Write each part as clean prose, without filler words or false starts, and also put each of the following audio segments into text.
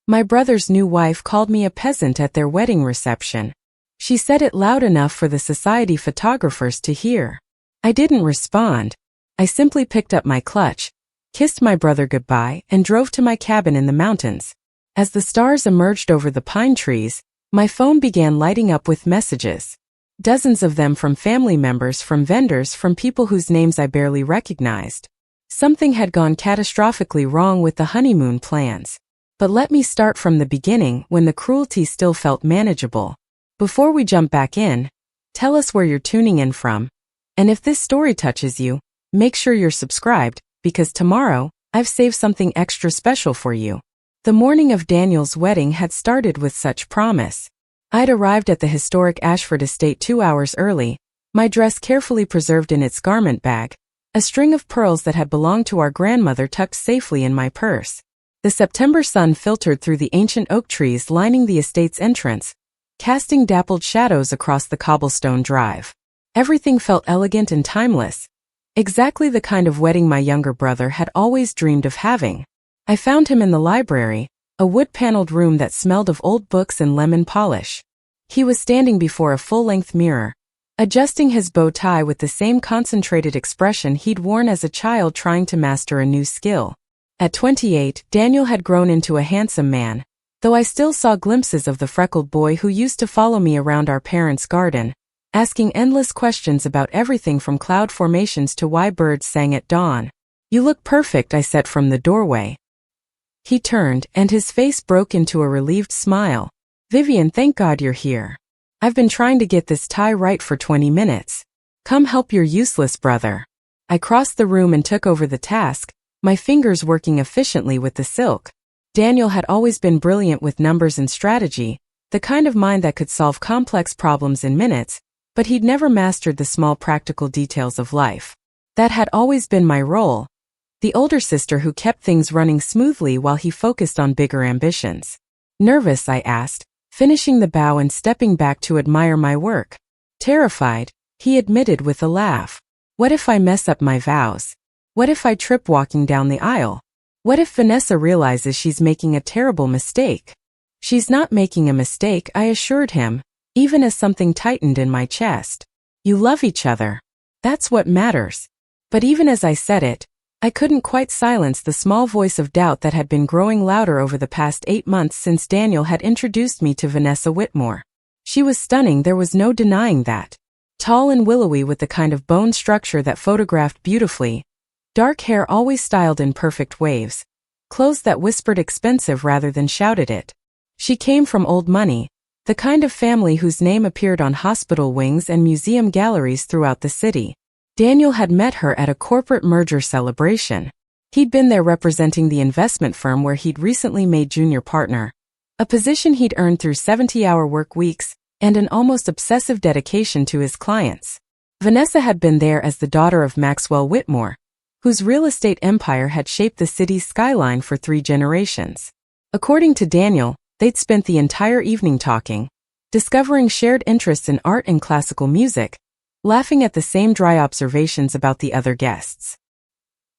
My brother's new wife called me a peasant at their wedding reception. She said it loud enough for the society photographers to hear. I didn't respond. I simply picked up my clutch, kissed my brother goodbye, and drove to my cabin in the mountains. As the stars emerged over the pine trees, my phone began lighting up with messages. Dozens of them from family members, from vendors, from people whose names I barely recognized. Something had gone catastrophically wrong with the honeymoon plans. But let me start from the beginning, when the cruelty still felt manageable. Before we jump back in, tell us where you're tuning in from. And if this story touches you, make sure you're subscribed, because tomorrow, I've saved something extra special for you. The morning of Daniel's wedding had started with such promise. I'd arrived at the historic Ashford Estate 2 hours early, my dress carefully preserved in its garment bag, a string of pearls that had belonged to our grandmother tucked safely in my purse. The September sun filtered through the ancient oak trees lining the estate's entrance, casting dappled shadows across the cobblestone drive. Everything felt elegant and timeless, exactly the kind of wedding my younger brother had always dreamed of having. I found him in the library, a wood-paneled room that smelled of old books and lemon polish. He was standing before a full-length mirror, adjusting his bow tie with the same concentrated expression he'd worn as a child trying to master a new skill. At 28, Daniel had grown into a handsome man, though I still saw glimpses of the freckled boy who used to follow me around our parents' garden, asking endless questions about everything from cloud formations to why birds sang at dawn. "You look perfect," I said from the doorway. He turned, and his face broke into a relieved smile. "Vivian, thank God you're here. I've been trying to get this tie right for 20 minutes. Come help your useless brother." I crossed the room and took over the task, my fingers working efficiently with the silk. Daniel had always been brilliant with numbers and strategy, the kind of mind that could solve complex problems in minutes, but he'd never mastered the small practical details of life. That had always been my role, the older sister who kept things running smoothly while he focused on bigger ambitions. "Nervous?" I asked, finishing the bow and stepping back to admire my work. "Terrified," he admitted with a laugh. "What if I mess up my vows? What if I trip walking down the aisle? What if Vanessa realizes she's making a terrible mistake?" "She's not making a mistake," I assured him, even as something tightened in my chest. "You love each other. That's what matters." But even as I said it, I couldn't quite silence the small voice of doubt that had been growing louder over the past 8 months since Daniel had introduced me to Vanessa Whitmore. She was stunning, there was no denying that. Tall and willowy with the kind of bone structure that photographed beautifully, dark hair always styled in perfect waves, clothes that whispered expensive rather than shouted it. She came from old money, the kind of family whose name appeared on hospital wings and museum galleries throughout the city. Daniel had met her at a corporate merger celebration. He'd been there representing the investment firm where he'd recently made junior partner, a position he'd earned through 70-hour work weeks and an almost obsessive dedication to his clients. Vanessa had been there as the daughter of Maxwell Whitmore, whose real estate empire had shaped the city's skyline for 3 generations. According to Daniel, they'd spent the entire evening talking, discovering shared interests in art and classical music, laughing at the same dry observations about the other guests.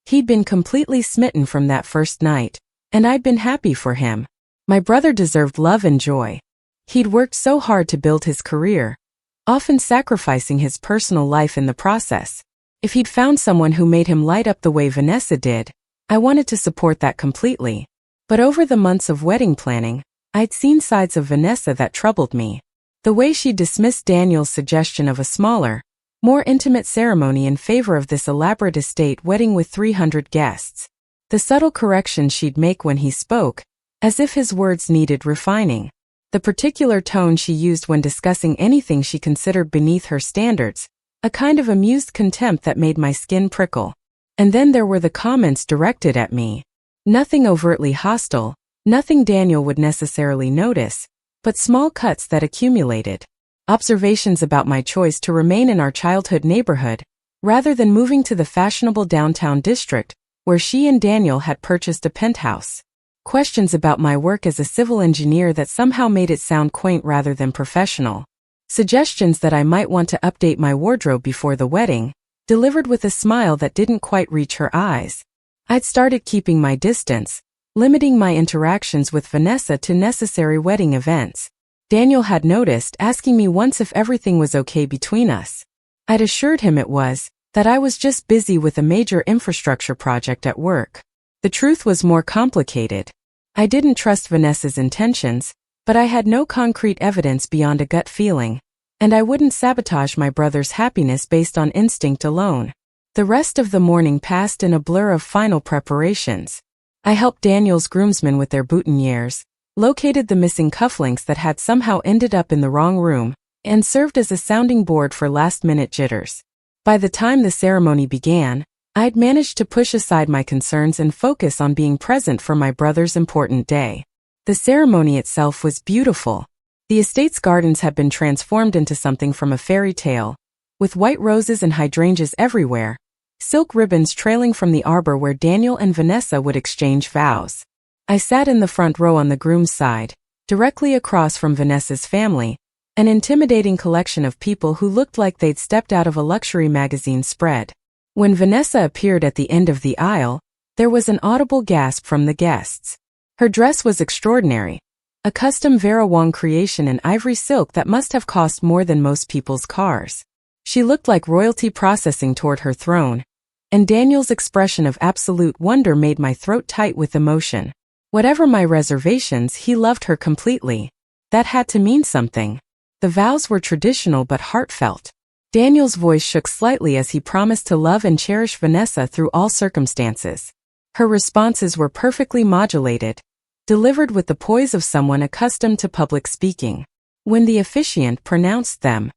He'd been completely smitten from that first night, and I'd been happy for him. My brother deserved love and joy. He'd worked so hard to build his career, often sacrificing his personal life in the process. If he'd found someone who made him light up the way Vanessa did, I wanted to support that completely. But over the months of wedding planning, I'd seen sides of Vanessa that troubled me. The way she dismissed Daniel's suggestion of a smaller, more intimate ceremony in favor of this elaborate estate wedding with 300 guests. The subtle corrections she'd make when he spoke, as if his words needed refining. The particular tone she used when discussing anything she considered beneath her standards, a kind of amused contempt that made my skin prickle. And then there were the comments directed at me. Nothing overtly hostile, nothing Daniel would necessarily notice, but small cuts that accumulated. Observations about my choice to remain in our childhood neighborhood, rather than moving to the fashionable downtown district, where she and Daniel had purchased a penthouse. Questions about my work as a civil engineer that somehow made it sound quaint rather than professional. Suggestions that I might want to update my wardrobe before the wedding, delivered with a smile that didn't quite reach her eyes. I'd started keeping my distance, limiting my interactions with Vanessa to necessary wedding events. Daniel had noticed, asking me once if everything was okay between us. I'd assured him it was, that I was just busy with a major infrastructure project at work. The truth was more complicated. I didn't trust Vanessa's intentions, but I had no concrete evidence beyond a gut feeling, and I wouldn't sabotage my brother's happiness based on instinct alone. The rest of the morning passed in a blur of final preparations. I helped Daniel's groomsmen with their boutonnieres, located the missing cufflinks that had somehow ended up in the wrong room, and served as a sounding board for last-minute jitters. By the time the ceremony began, I'd managed to push aside my concerns and focus on being present for my brother's important day. The ceremony itself was beautiful. The estate's gardens had been transformed into something from a fairy tale, with white roses and hydrangeas everywhere, silk ribbons trailing from the arbor where Daniel and Vanessa would exchange vows. I sat in the front row on the groom's side, directly across from Vanessa's family, an intimidating collection of people who looked like they'd stepped out of a luxury magazine spread. When Vanessa appeared at the end of the aisle, there was an audible gasp from the guests. Her dress was extraordinary, a custom Vera Wang creation in ivory silk that must have cost more than most people's cars. She looked like royalty processing toward her throne, and Daniel's expression of absolute wonder made my throat tight with emotion. Whatever my reservations, he loved her completely. That had to mean something. The vows were traditional but heartfelt. Daniel's voice shook slightly as he promised to love and cherish Vanessa through all circumstances. Her responses were perfectly modulated, delivered with the poise of someone accustomed to public speaking. When the officiant pronounced them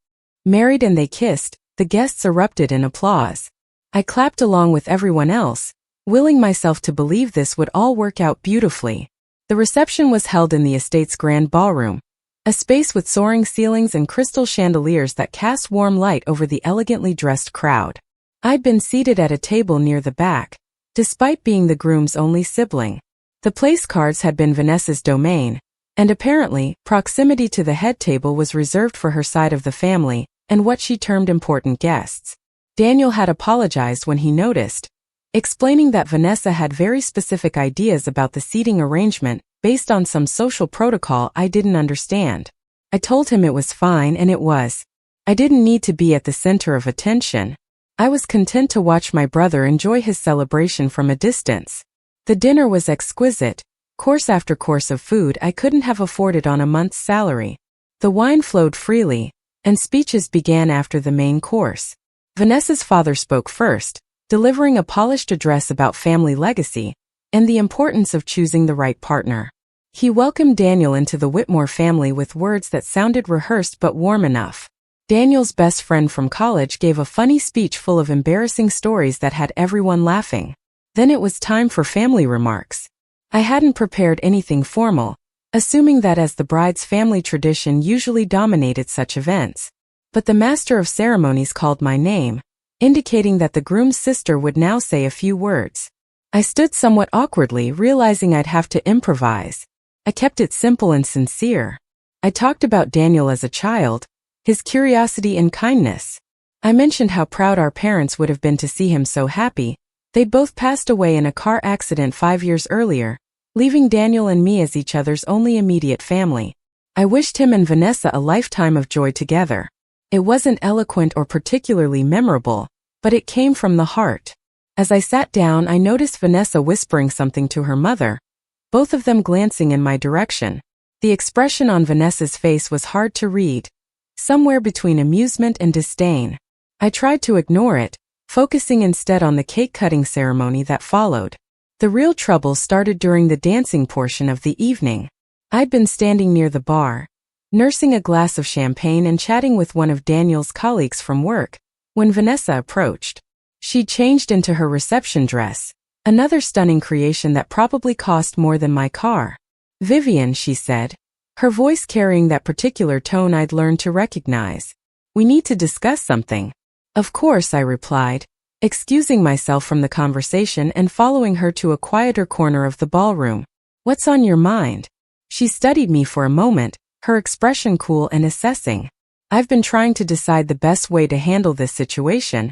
married and they kissed, the guests erupted in applause. I clapped along with everyone else, willing myself to believe this would all work out beautifully. The reception was held in the estate's grand ballroom, a space with soaring ceilings and crystal chandeliers that cast warm light over the elegantly dressed crowd. I'd been seated at a table near the back, despite being the groom's only sibling. The place cards had been Vanessa's domain, and apparently, proximity to the head table was reserved for her side of the family and what she termed important guests. Daniel had apologized when he noticed, explaining that Vanessa had very specific ideas about the seating arrangement based on some social protocol I didn't understand. I told him it was fine, and it was. I didn't need to be at the center of attention. I was content to watch my brother enjoy his celebration from a distance. The dinner was exquisite, course after course of food I couldn't have afforded on a month's salary. The wine flowed freely, and speeches began after the main course. Vanessa's father spoke first, delivering a polished address about family legacy and the importance of choosing the right partner. He welcomed Daniel into the Whitmore family with words that sounded rehearsed but warm enough. Daniel's best friend from college gave a funny speech full of embarrassing stories that had everyone laughing. Then it was time for family remarks. I hadn't prepared anything formal, assuming that as the bride's family tradition usually dominated such events. But the master of ceremonies called my name, indicating that the groom's sister would now say a few words. I stood somewhat awkwardly, realizing I'd have to improvise. I kept it simple and sincere. I talked about Daniel as a child, his curiosity and kindness. I mentioned how proud our parents would have been to see him so happy. They'd both passed away in a car accident 5 years earlier, leaving Daniel and me as each other's only immediate family. I wished him and Vanessa a lifetime of joy together. It wasn't eloquent or particularly memorable, but it came from the heart. As I sat down, I noticed Vanessa whispering something to her mother, both of them glancing in my direction. The expression on Vanessa's face was hard to read, somewhere between amusement and disdain. I tried to ignore it, focusing instead on the cake-cutting ceremony that followed. The real trouble started during the dancing portion of the evening. I'd been standing near the bar, nursing a glass of champagne and chatting with one of Daniel's colleagues from work, when Vanessa approached. She changed into her reception dress, another stunning creation that probably cost more than my car. "Vivian," she said, her voice carrying that particular tone I'd learned to recognize. "We need to discuss something." "Of course," I replied, excusing myself from the conversation and following her to a quieter corner of the ballroom. "What's on your mind?" She studied me for a moment, her expression cool and assessing. "I've been trying to decide the best way to handle this situation,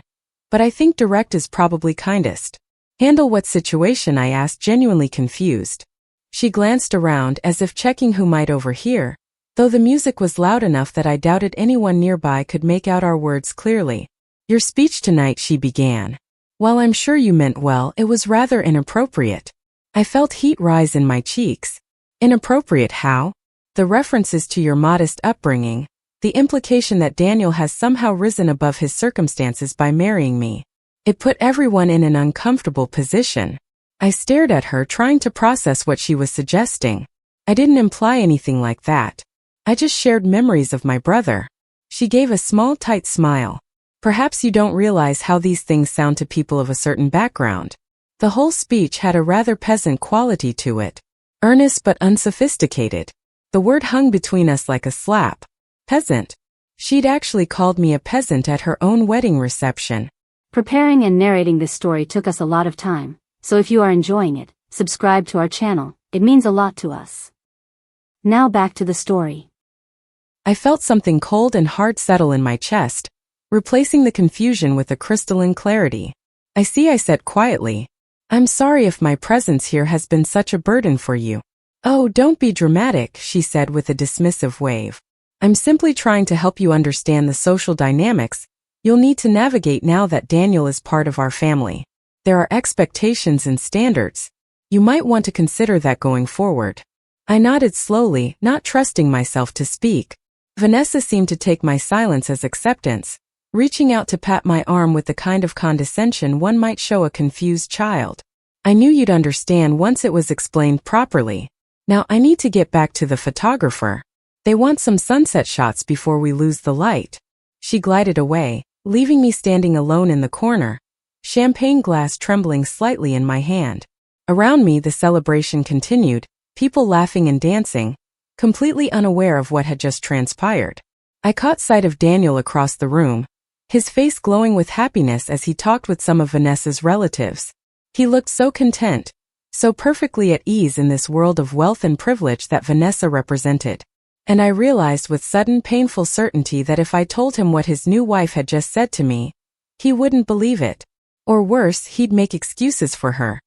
but I think direct is probably kindest." "Handle what situation?" I asked, genuinely confused. She glanced around as if checking who might overhear, though the music was loud enough that I doubted anyone nearby could make out our words clearly. Your speech tonight, she began. While I'm sure you meant well, it was rather inappropriate. I felt heat rise in my cheeks. Inappropriate how? The references to your modest upbringing, the implication that Daniel has somehow risen above his circumstances by marrying me. It put everyone in an uncomfortable position. I stared at her, trying to process what she was suggesting. I didn't imply anything like that. I just shared memories of my brother. She gave a small, tight smile. Perhaps you don't realize how these things sound to people of a certain background. The whole speech had a rather peasant quality to it. Earnest but unsophisticated. The word hung between us like a slap. Peasant. She'd actually called me a peasant at her own wedding reception. Preparing and narrating this story took us a lot of time, so if you are enjoying it, subscribe to our channel, it means a lot to us. Now back to the story. I felt something cold and hard settle in my chest, replacing the confusion with a crystalline clarity. I see, I said quietly. I'm sorry if my presence here has been such a burden for you. Oh, don't be dramatic, she said with a dismissive wave. I'm simply trying to help you understand the social dynamics you'll need to navigate now that Daniel is part of our family. There are expectations and standards. You might want to consider that going forward. I nodded slowly, not trusting myself to speak. Vanessa seemed to take my silence as acceptance, reaching out to pat my arm with the kind of condescension one might show a confused child. I knew you'd understand once it was explained properly. Now I need to get back to the photographer. They want some sunset shots before we lose the light. She glided away, leaving me standing alone in the corner, champagne glass trembling slightly in my hand. Around me the celebration continued, people laughing and dancing, completely unaware of what had just transpired. I caught sight of Daniel across the room, his face glowing with happiness as he talked with some of Vanessa's relatives. He looked so content, so perfectly at ease in this world of wealth and privilege that Vanessa represented. And I realized with sudden painful certainty that if I told him what his new wife had just said to me, he wouldn't believe it. Or worse, he'd make excuses for her.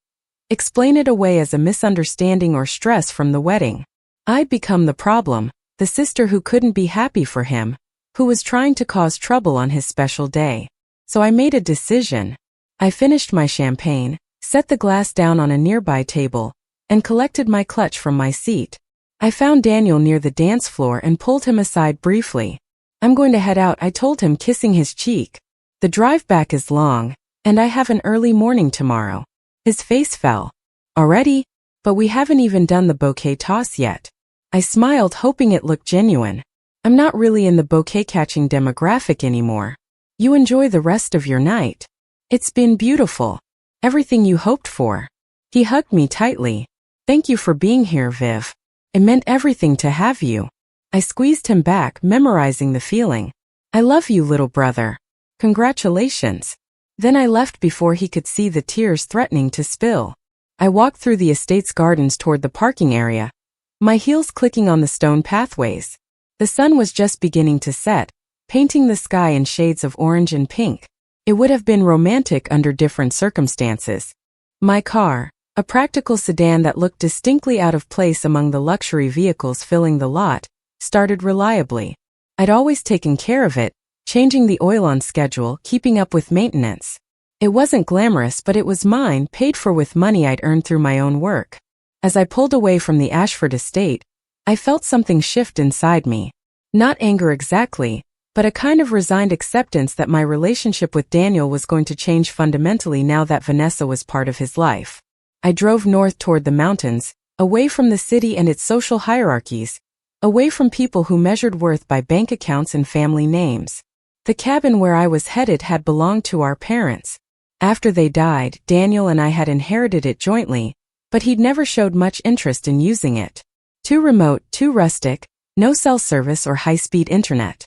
Explain it away as a misunderstanding or stress from the wedding. I'd become the problem, the sister who couldn't be happy for him, who was trying to cause trouble on his special day. So I made a decision. I finished my champagne, set the glass down on a nearby table, and collected my clutch from my seat. I found Daniel near the dance floor and pulled him aside briefly. I'm going to head out, I told him, kissing his cheek. The drive back is long, and I have an early morning tomorrow. His face fell. Already? But we haven't even done the bouquet toss yet. I smiled, hoping it looked genuine. I'm not really in the bouquet catching demographic anymore. You enjoy the rest of your night. It's been beautiful. Everything you hoped for. He hugged me tightly. Thank you for being here, Viv. It meant everything to have you. I squeezed him back, memorizing the feeling. I love you, little brother. Congratulations. Then I left before he could see the tears threatening to spill. I walked through the estate's gardens toward the parking area, my heels clicking on the stone pathways. The sun was just beginning to set, painting the sky in shades of orange and pink. It would have been romantic under different circumstances. My car, a practical sedan that looked distinctly out of place among the luxury vehicles filling the lot, started reliably. I'd always taken care of it, changing the oil on schedule, keeping up with maintenance. It wasn't glamorous, but it was mine, paid for with money I'd earned through my own work. As I pulled away from the Ashford Estate, I felt something shift inside me. Not anger exactly, but a kind of resigned acceptance that my relationship with Daniel was going to change fundamentally now that Vanessa was part of his life. I drove north toward the mountains, away from the city and its social hierarchies, away from people who measured worth by bank accounts and family names. The cabin where I was headed had belonged to our parents. After they died, Daniel and I had inherited it jointly, but he'd never showed much interest in using it. Too remote, too rustic, no cell service or high-speed internet.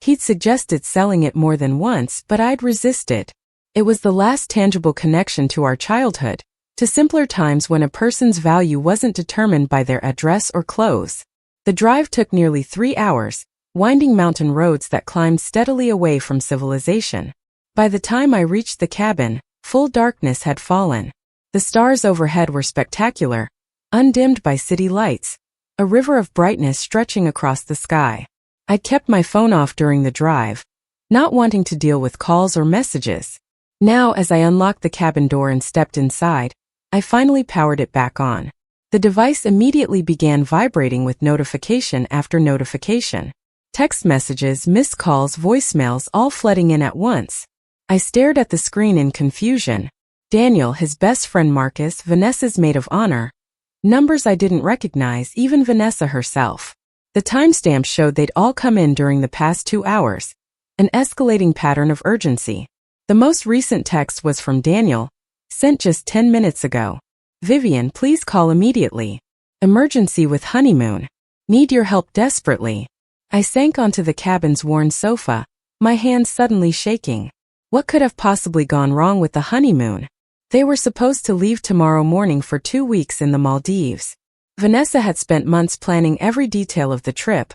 He'd suggested selling it more than once, but I'd resisted. It was the last tangible connection to our childhood, to simpler times when a person's value wasn't determined by their address or clothes. The drive took nearly 3 hours, winding mountain roads that climbed steadily away from civilization. By the time I reached the cabin, full darkness had fallen. The stars overhead were spectacular, undimmed by city lights, a river of brightness stretching across the sky. I'd kept my phone off during the drive, not wanting to deal with calls or messages. Now, as I unlocked the cabin door and stepped inside, I finally powered it back on. The device immediately began vibrating with notification after notification. Text messages, missed calls, voicemails, all flooding in at once. I stared at the screen in confusion. Daniel, his best friend Marcus, Vanessa's maid of honor. Numbers I didn't recognize, even Vanessa herself. The timestamps showed they'd all come in during the past 2 hours. An escalating pattern of urgency. The most recent text was from Daniel, sent just 10 minutes ago. Vivian, please call immediately. Emergency with honeymoon. Need your help desperately. I sank onto the cabin's worn sofa, my hands suddenly shaking. What could have possibly gone wrong with the honeymoon? They were supposed to leave tomorrow morning for 2 weeks in the Maldives. Vanessa had spent months planning every detail of the trip,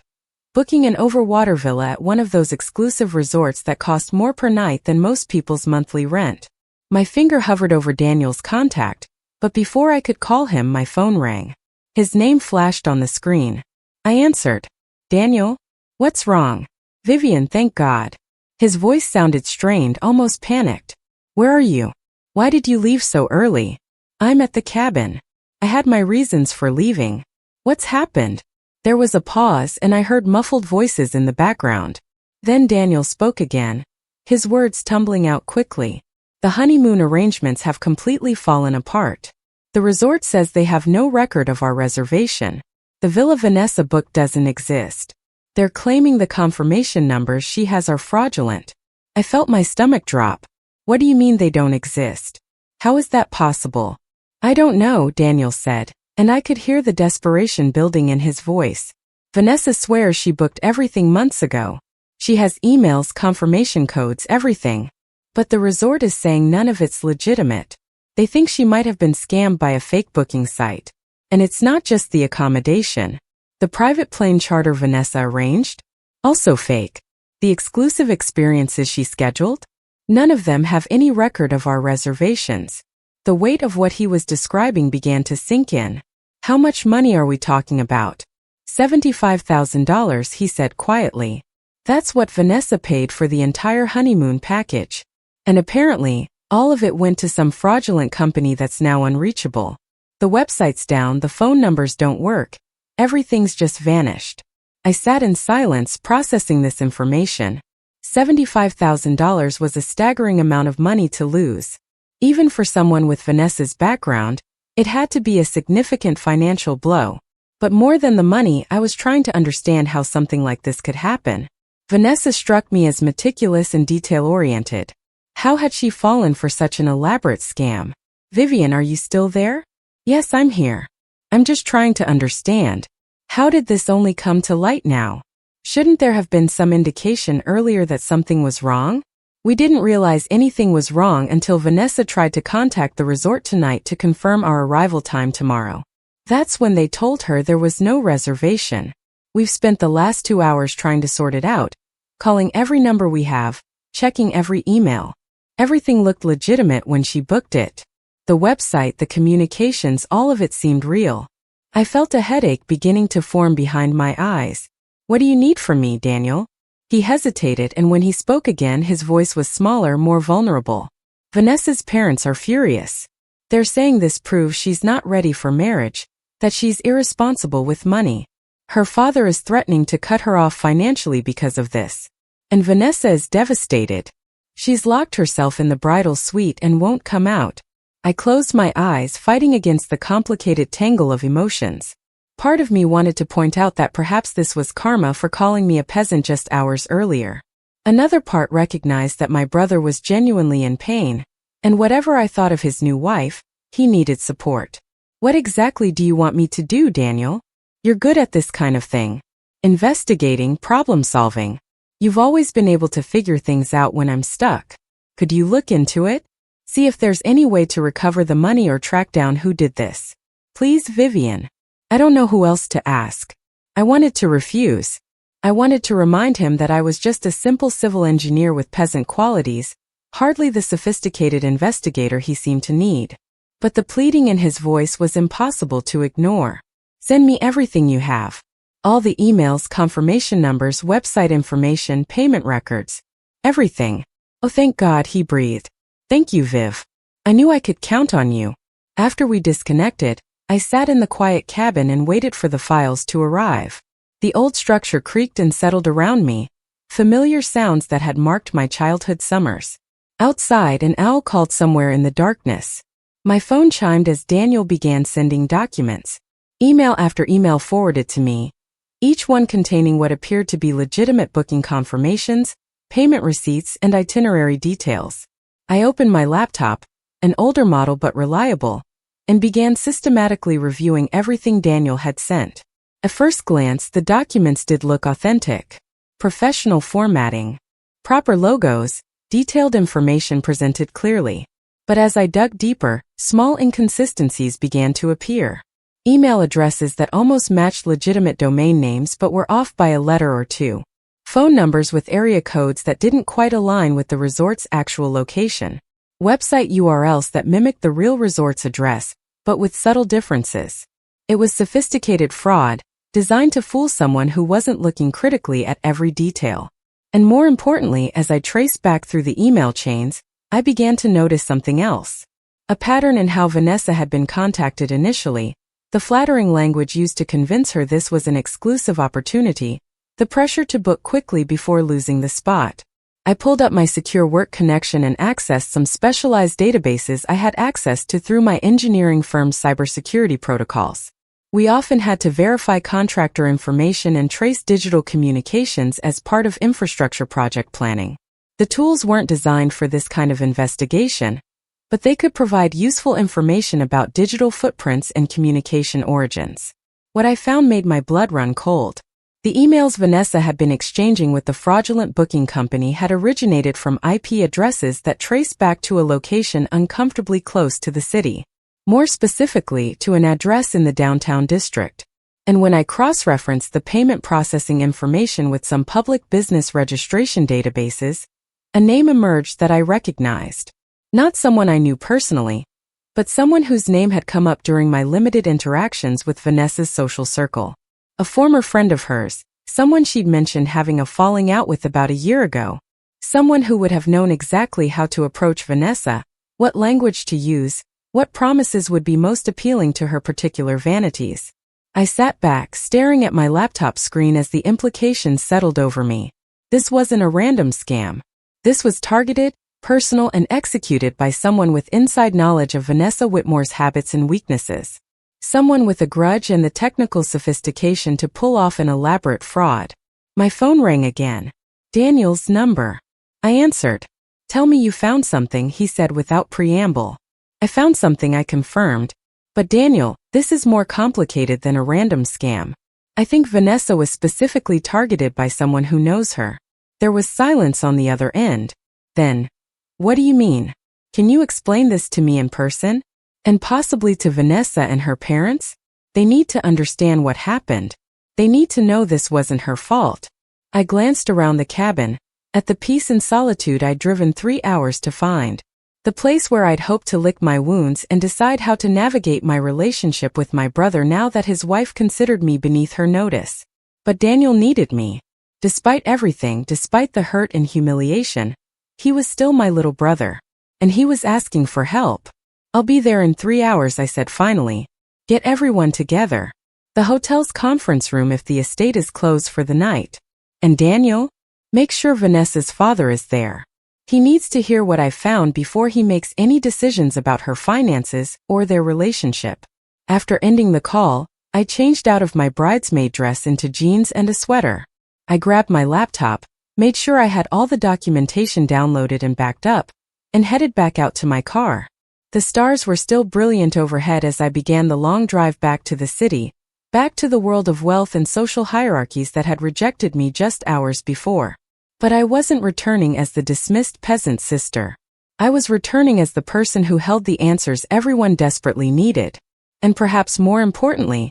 booking an overwater villa at one of those exclusive resorts that cost more per night than most people's monthly rent. My finger hovered over Daniel's contact, but before I could call him, my phone rang. His name flashed on the screen. I answered. Daniel? What's wrong? Vivian, thank God. His voice sounded strained, almost panicked. Where are you? Why did you leave so early? I'm at the cabin. I had my reasons for leaving. What's happened? There was a pause and I heard muffled voices in the background. Then Daniel spoke again, his words tumbling out quickly. The honeymoon arrangements have completely fallen apart. The resort says they have no record of our reservation. The villa Vanessa booked doesn't exist. They're claiming the confirmation numbers she has are fraudulent. I felt my stomach drop. What do you mean they don't exist? How is that possible? I don't know, Daniel said, and I could hear the desperation building in his voice. Vanessa swears she booked everything months ago. She has emails, confirmation codes, everything. But the resort is saying none of it's legitimate. They think she might have been scammed by a fake booking site. And it's not just the accommodation. The private plane charter Vanessa arranged? Also fake. The exclusive experiences she scheduled? None of them have any record of our reservations. The weight of what he was describing began to sink in. How much money are we talking about? $75,000, he said quietly. That's what Vanessa paid for the entire honeymoon package. And apparently, all of it went to some fraudulent company that's now unreachable. The website's down, the phone numbers don't work. Everything's just vanished. I sat in silence processing this information. $75,000 was a staggering amount of money to lose. Even for someone with Vanessa's background, it had to be a significant financial blow. But more than the money, I was trying to understand how something like this could happen. Vanessa struck me as meticulous and detail-oriented. How had she fallen for such an elaborate scam? Vivian, are you still there? Yes, I'm here. I'm just trying to understand. How did this only come to light now? Shouldn't there have been some indication earlier that something was wrong? We didn't realize anything was wrong until Vanessa tried to contact the resort tonight to confirm our arrival time tomorrow. That's when they told her there was no reservation. We've spent the last 2 hours trying to sort it out, calling every number we have, checking every email. Everything looked legitimate when she booked it. The website, the communications, all of it seemed real. I felt a headache beginning to form behind my eyes. What do you need from me, Daniel? He hesitated, and when he spoke again, his voice was smaller, more vulnerable. Vanessa's parents are furious. They're saying this proves she's not ready for marriage, that she's irresponsible with money. Her father is threatening to cut her off financially because of this. And Vanessa is devastated. She's locked herself in the bridal suite and won't come out. I closed my eyes, fighting against the complicated tangle of emotions. Part of me wanted to point out that perhaps this was karma for calling me a peasant just hours earlier. Another part recognized that my brother was genuinely in pain, and whatever I thought of his new wife, he needed support. What exactly do you want me to do, Daniel? You're good at this kind of thing. Investigating, problem solving. You've always been able to figure things out when I'm stuck. Could you look into it? See if there's any way to recover the money or track down who did this. Please, Vivian. I don't know who else to ask. I wanted to refuse. I wanted to remind him that I was just a simple civil engineer with peasant qualities, hardly the sophisticated investigator he seemed to need. But the pleading in his voice was impossible to ignore. Send me everything you have. All the emails, confirmation numbers, website information, payment records. Everything. Oh, thank God, he breathed. Thank you, Viv. I knew I could count on you. After we disconnected, I sat in the quiet cabin and waited for the files to arrive. The old structure creaked and settled around me, familiar sounds that had marked my childhood summers. Outside, an owl called somewhere in the darkness. My phone chimed as Daniel began sending documents. Email after email forwarded to me, each one containing what appeared to be legitimate booking confirmations, payment receipts, and itinerary details. I opened my laptop, an older model but reliable, and began systematically reviewing everything Daniel had sent. At first glance, the documents did look authentic. Professional formatting, proper logos, detailed information presented clearly. But as I dug deeper, small inconsistencies began to appear. Email addresses that almost matched legitimate domain names but were off by a letter or two. Phone numbers with area codes that didn't quite align with the resort's actual location. Website URLs that mimicked the real resort's address, but with subtle differences. It was sophisticated fraud, designed to fool someone who wasn't looking critically at every detail. And more importantly, as I traced back through the email chains, I began to notice something else. A pattern in how Vanessa had been contacted initially, the flattering language used to convince her this was an exclusive opportunity, the pressure to book quickly before losing the spot. I pulled up my secure work connection and accessed some specialized databases I had access to through my engineering firm's cybersecurity protocols. We often had to verify contractor information and trace digital communications as part of infrastructure project planning. The tools weren't designed for this kind of investigation, but they could provide useful information about digital footprints and communication origins. What I found made my blood run cold. The emails Vanessa had been exchanging with the fraudulent booking company had originated from IP addresses that traced back to a location uncomfortably close to the city. More specifically, to an address in the downtown district. And when I cross-referenced the payment processing information with some public business registration databases, a name emerged that I recognized. Not someone I knew personally, but someone whose name had come up during my limited interactions with Vanessa's social circle. A former friend of hers, someone she'd mentioned having a falling out with about a year ago. Someone who would have known exactly how to approach Vanessa, what language to use, what promises would be most appealing to her particular vanities. I sat back, staring at my laptop screen as the implications settled over me. This wasn't a random scam. This was targeted, personal, and executed by someone with inside knowledge of Vanessa Whitmore's habits and weaknesses. Someone with a grudge and the technical sophistication to pull off an elaborate fraud. My phone rang again. Daniel's number. I answered. Tell me you found something, he said without preamble. I found something, I confirmed. But Daniel, this is more complicated than a random scam. I think Vanessa was specifically targeted by someone who knows her. There was silence on the other end. Then, what do you mean? Can you explain this to me in person? And possibly to Vanessa and her parents? They need to understand what happened. They need to know this wasn't her fault. I glanced around the cabin, at the peace and solitude I'd driven 3 hours to find. The place where I'd hoped to lick my wounds and decide how to navigate my relationship with my brother now that his wife considered me beneath her notice. But Daniel needed me. Despite everything, despite the hurt and humiliation, he was still my little brother. And he was asking for help. I'll be there in 3 hours, I said finally. Get everyone together. The hotel's conference room if the estate is closed for the night. And Daniel? Make sure Vanessa's father is there. He needs to hear what I've found before he makes any decisions about her finances or their relationship. After ending the call, I changed out of my bridesmaid dress into jeans and a sweater. I grabbed my laptop, made sure I had all the documentation downloaded and backed up, and headed back out to my car. The stars were still brilliant overhead as I began the long drive back to the city, back to the world of wealth and social hierarchies that had rejected me just hours before. But I wasn't returning as the dismissed peasant sister. I was returning as the person who held the answers everyone desperately needed. And perhaps more importantly,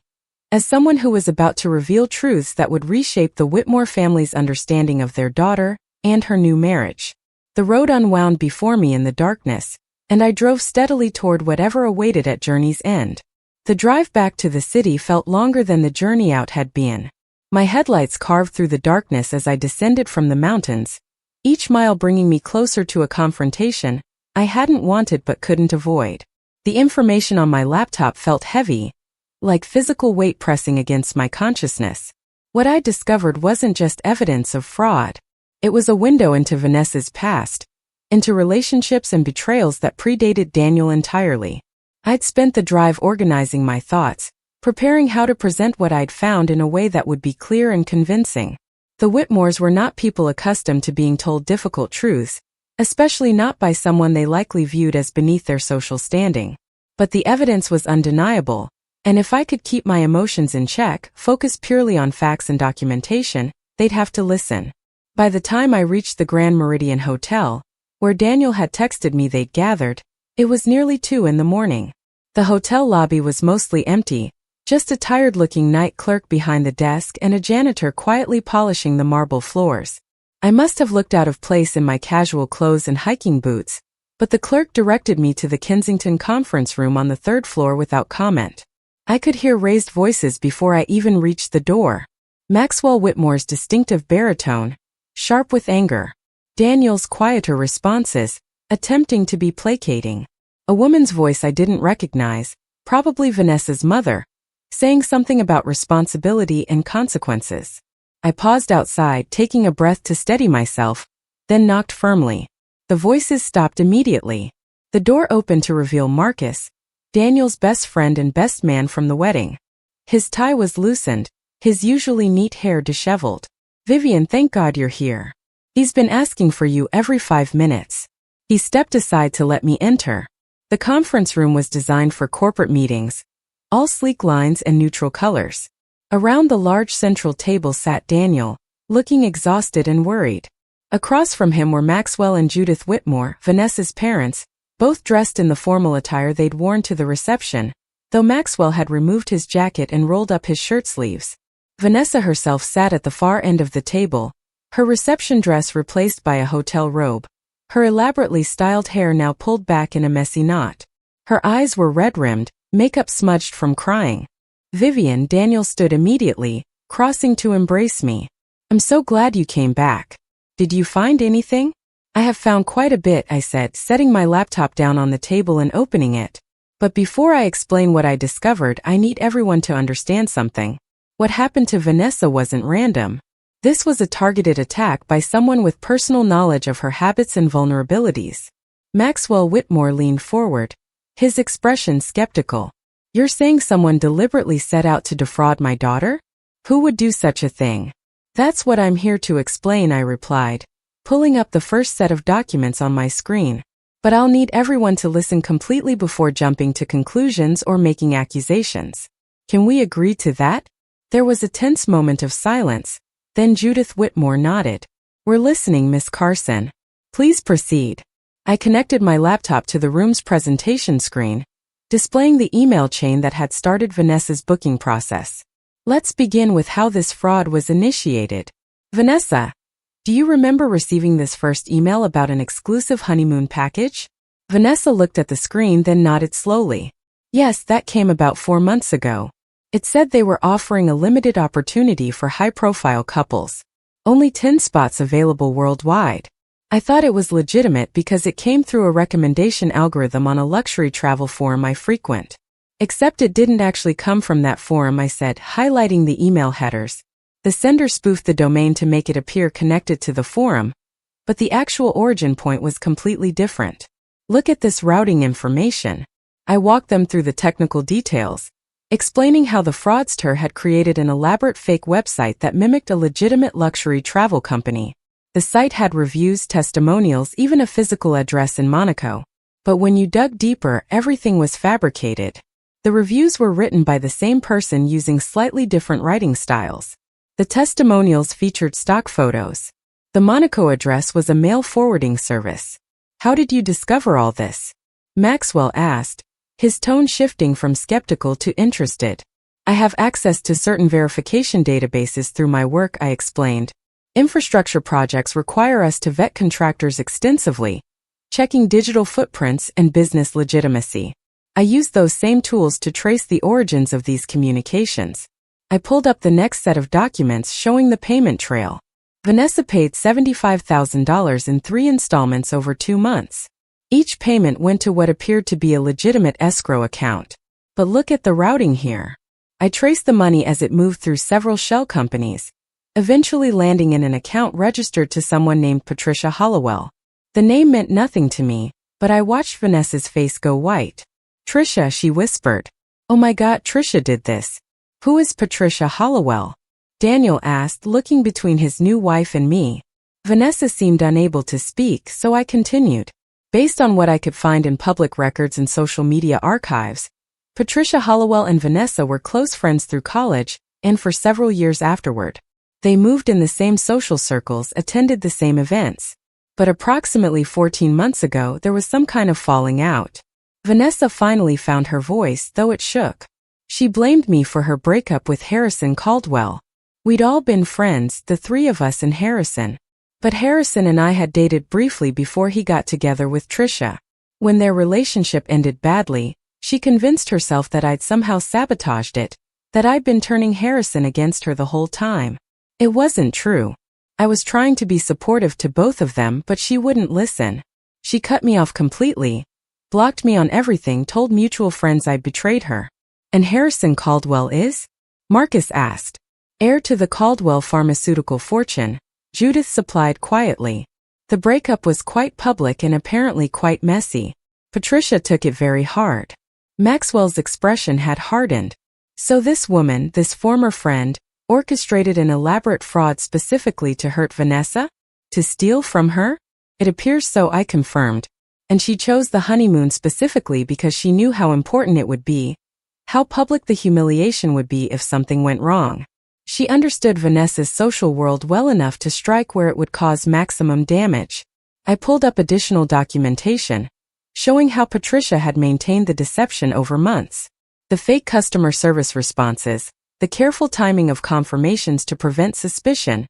as someone who was about to reveal truths that would reshape the Whitmore family's understanding of their daughter and her new marriage. The road unwound before me in the darkness, and I drove steadily toward whatever awaited at journey's end. The drive back to the city felt longer than the journey out had been. My headlights carved through the darkness as I descended from the mountains, each mile bringing me closer to a confrontation I hadn't wanted but couldn't avoid. The information on my laptop felt heavy, like physical weight pressing against my consciousness. What I discovered wasn't just evidence of fraud. It was a window into Vanessa's past, into relationships and betrayals that predated Daniel entirely. I'd spent the drive organizing my thoughts, preparing how to present what I'd found in a way that would be clear and convincing. The Whitmores were not people accustomed to being told difficult truths, especially not by someone they likely viewed as beneath their social standing. But the evidence was undeniable, and if I could keep my emotions in check, focus purely on facts and documentation, they'd have to listen. By the time I reached the Grand Meridian Hotel, where Daniel had texted me they'd gathered, it was nearly 2 in the morning. The hotel lobby was mostly empty, just a tired-looking night clerk behind the desk and a janitor quietly polishing the marble floors. I must have looked out of place in my casual clothes and hiking boots, but the clerk directed me to the Kensington conference room on the 3rd floor without comment. I could hear raised voices before I even reached the door. Maxwell Whitmore's distinctive baritone, sharp with anger. Daniel's quieter responses, attempting to be placating. A woman's voice I didn't recognize, probably Vanessa's mother, saying something about responsibility and consequences. I paused outside, taking a breath to steady myself, then knocked firmly. The voices stopped immediately. The door opened to reveal Marcus, Daniel's best friend and best man from the wedding. His tie was loosened, his usually neat hair disheveled. "Vivian, thank God you're here. He's been asking for you every 5 minutes." He stepped aside to let me enter. The conference room was designed for corporate meetings, all sleek lines and neutral colors. Around the large central table sat Daniel, looking exhausted and worried. Across from him were Maxwell and Judith Whitmore, Vanessa's parents, both dressed in the formal attire they'd worn to the reception, though Maxwell had removed his jacket and rolled up his shirt sleeves. Vanessa herself sat at the far end of the table, her reception dress replaced by a hotel robe, her elaborately styled hair now pulled back in a messy knot. Her eyes were red-rimmed, makeup smudged from crying. "Vivian," Daniel stood immediately, crossing to embrace me. "I'm so glad you came back. Did you find anything?" "I have found quite a bit," I said, setting my laptop down on the table and opening it. "But before I explain what I discovered, I need everyone to understand something. What happened to Vanessa wasn't random. This was a targeted attack by someone with personal knowledge of her habits and vulnerabilities." Maxwell Whitmore leaned forward, his expression skeptical. "You're saying someone deliberately set out to defraud my daughter? Who would do such a thing?" "That's what I'm here to explain," I replied, pulling up the first set of documents on my screen. "But I'll need everyone to listen completely before jumping to conclusions or making accusations. Can we agree to that?" There was a tense moment of silence, then Judith Whitmore nodded. "We're listening, Miss Carson. Please proceed." I connected my laptop to the room's presentation screen, displaying the email chain that had started Vanessa's booking process. Let's begin with how this fraud was initiated. "Vanessa, do you remember receiving this first email about an exclusive honeymoon package?" Vanessa looked at the screen then nodded slowly. "Yes, that came about 4 months ago. It said they were offering a limited opportunity for high-profile couples. Only 10 spots available worldwide. I thought it was legitimate because it came through a recommendation algorithm on a luxury travel forum I frequent. Except it didn't actually come from that forum," I said, highlighting the email headers. The sender spoofed the domain to make it appear connected to the forum, but the actual origin point was completely different. "Look at this routing information." I walked them through the technical details, explaining how the fraudster had created an elaborate fake website that mimicked a legitimate luxury travel company. The site had reviews, testimonials, even a physical address in Monaco. But when you dug deeper, everything was fabricated. The reviews were written by the same person using slightly different writing styles. The testimonials featured stock photos. The Monaco address was a mail forwarding service. "How did you discover all this?" Maxwell asked, his tone shifting from skeptical to interested. "I have access to certain verification databases through my work," I explained. "Infrastructure projects require us to vet contractors extensively, checking digital footprints and business legitimacy. I used those same tools to trace the origins of these communications. I pulled up the next set of documents showing the payment trail. Vanessa paid $75,000 in 3 installments over 2 months. Each payment went to what appeared to be a legitimate escrow account. But look at the routing here. I traced the money as it moved through several shell companies, eventually landing in an account registered to someone named Patricia Hollowell. The name meant nothing to me, but I watched Vanessa's face go white. "Trisha," she whispered. "Oh my God, Trisha did this. Who is Patricia Hollowell?" Daniel asked, looking between his new wife and me. Vanessa seemed unable to speak, so I continued. Based on what I could find in public records and social media archives, Patricia Hollowell and Vanessa were close friends through college and for several years afterward. They moved in the same social circles, attended the same events. But approximately 14 months ago, there was some kind of falling out. Vanessa finally found her voice, though it shook. She blamed me for her breakup with Harrison Caldwell. We'd all been friends, the 3 of us and Harrison. But Harrison and I had dated briefly before he got together with Trisha. When their relationship ended badly, she convinced herself that I'd somehow sabotaged it, that I'd been turning Harrison against her the whole time. It wasn't true. I was trying to be supportive to both of them, but she wouldn't listen. She cut me off completely, blocked me on everything, told mutual friends I betrayed her. "And Harrison Caldwell is?" Marcus asked. "Heir to the Caldwell pharmaceutical fortune," Judith supplied quietly. The breakup was quite public and apparently quite messy. Patricia took it very hard. Maxwell's expression had hardened. So this woman, this former friend, orchestrated an elaborate fraud specifically to hurt Vanessa? To steal from her? It appears so, I confirmed. And she chose the honeymoon specifically because she knew how important it would be, how public the humiliation would be if something went wrong. She understood Vanessa's social world well enough to strike where it would cause maximum damage. I pulled up additional documentation, showing how Patricia had maintained the deception over months. The fake customer service responses, the careful timing of confirmations to prevent suspicion,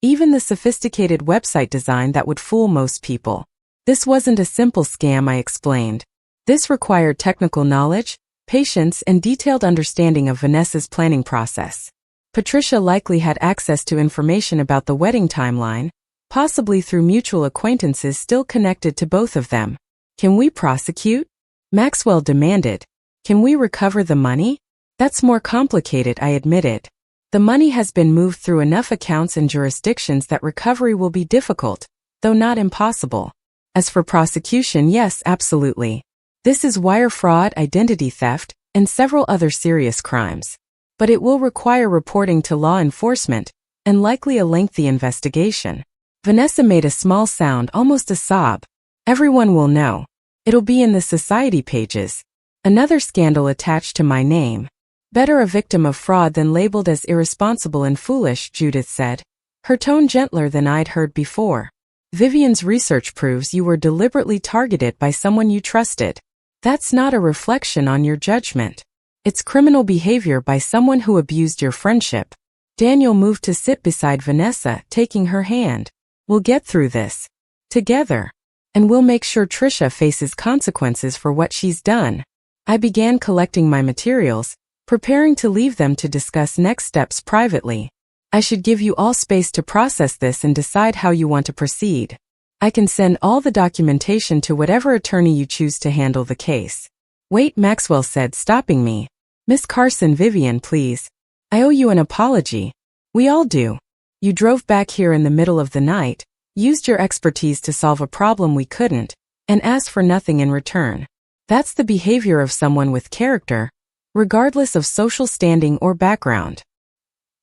even the sophisticated website design that would fool most people. This wasn't a simple scam, I explained. This required technical knowledge, patience, and detailed understanding of Vanessa's planning process. Patricia likely had access to information about the wedding timeline, possibly through mutual acquaintances still connected to both of them. "Can we prosecute?" Maxwell demanded. "Can we recover the money?" "That's more complicated," I admitted. "The money has been moved through enough accounts and jurisdictions that recovery will be difficult, though not impossible. As for prosecution, yes, absolutely. This is wire fraud, identity theft, and several other serious crimes. But it will require reporting to law enforcement, and likely a lengthy investigation." Vanessa made a small sound, almost a sob. "Everyone will know. It'll be in the society pages. Another scandal attached to my name. Better a victim of fraud than labeled as irresponsible and foolish," Judith said, her tone gentler than I'd heard before. "Vivian's research proves you were deliberately targeted by someone you trusted. That's not a reflection on your judgment. It's criminal behavior by someone who abused your friendship." Daniel moved to sit beside Vanessa, taking her hand. "We'll get through this. Together. And we'll make sure Trisha faces consequences for what she's done." I began collecting my materials, preparing to leave them to discuss next steps privately. "I should give you all space to process this and decide how you want to proceed. I can send all the documentation to whatever attorney you choose to handle the case." "Wait," Maxwell said, stopping me. "Miss Carson, Vivian, please. I owe you an apology. We all do. You drove back here in the middle of the night, used your expertise to solve a problem we couldn't, and asked for nothing in return. That's the behavior of someone with character, regardless of social standing or background."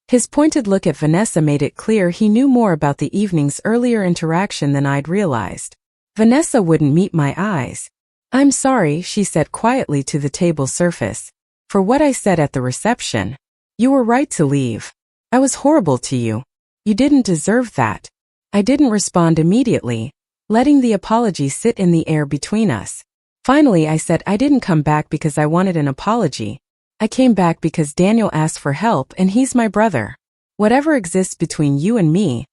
His pointed look at Vanessa made it clear he knew more about the evening's earlier interaction than I'd realized. Vanessa wouldn't meet my eyes. "I'm sorry," she said quietly to the table surface, "for what I said at the reception. You were right to leave. I was horrible to you. You didn't deserve that." I didn't respond immediately, letting the apology sit in the air between us. Finally, I said I didn't come back because I wanted an apology. I came back because Daniel asked for help and he's my brother. Whatever exists between you and me,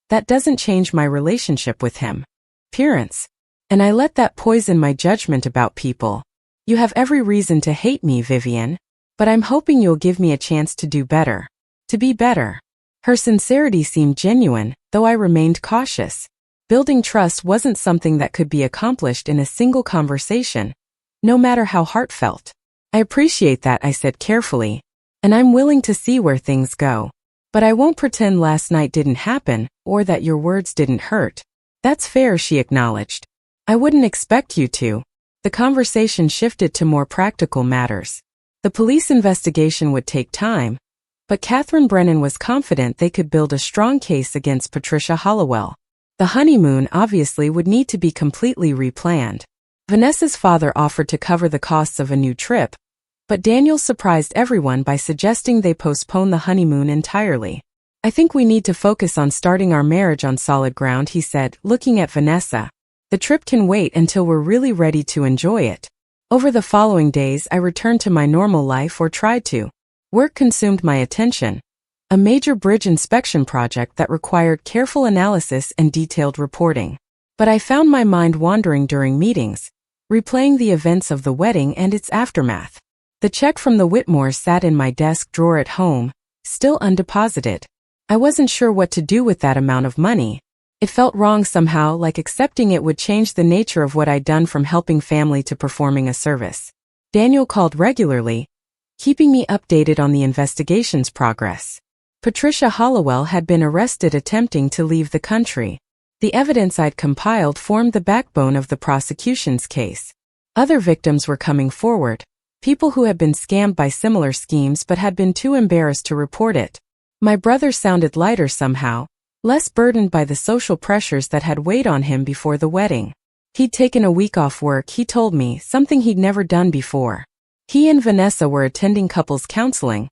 that doesn't change my relationship with him. Appearance. and I let that poison my judgment about people. You have every reason to hate me, Vivian, but I'm hoping you'll give me a chance to do better. To be better. Her sincerity seemed genuine, though I remained cautious. Building trust wasn't something that could be accomplished in a single conversation, no matter how heartfelt. I appreciate that, I said carefully, and I'm willing to see where things go. But I won't pretend last night didn't happen, or that your words didn't hurt. That's fair, she acknowledged. I wouldn't expect you to. The conversation shifted to more practical matters. The police investigation would take time, but Catherine Brennan was confident they could build a strong case against Patricia Hollowell. The honeymoon obviously would need to be completely replanned. Vanessa's father offered to cover the costs of a new trip, but Daniel surprised everyone by suggesting they postpone the honeymoon entirely. I think we need to focus on starting our marriage on solid ground, he said, looking at Vanessa. The trip can wait until we're really ready to enjoy it. Over the following days, I returned to my normal life, or tried to. Work consumed my attention. A major bridge inspection project that required careful analysis and detailed reporting. But I found my mind wandering during meetings, replaying the events of the wedding and its aftermath. The check from the Whitmores sat in my desk drawer at home, still undeposited. I wasn't sure what to do with that amount of money. It felt wrong somehow, like accepting it would change the nature of what I'd done, from helping family to performing a service. Daniel called regularly, keeping me updated on the investigation's progress. Patricia Hollowell had been arrested attempting to leave the country. The evidence I'd compiled formed the backbone of the prosecution's case. Other victims were coming forward, people who had been scammed by similar schemes but had been too embarrassed to report it. My brother sounded lighter somehow, less burdened by the social pressures that had weighed on him before the wedding. He'd taken a week off work, he told me, something he'd never done before. He and Vanessa were attending couples counseling,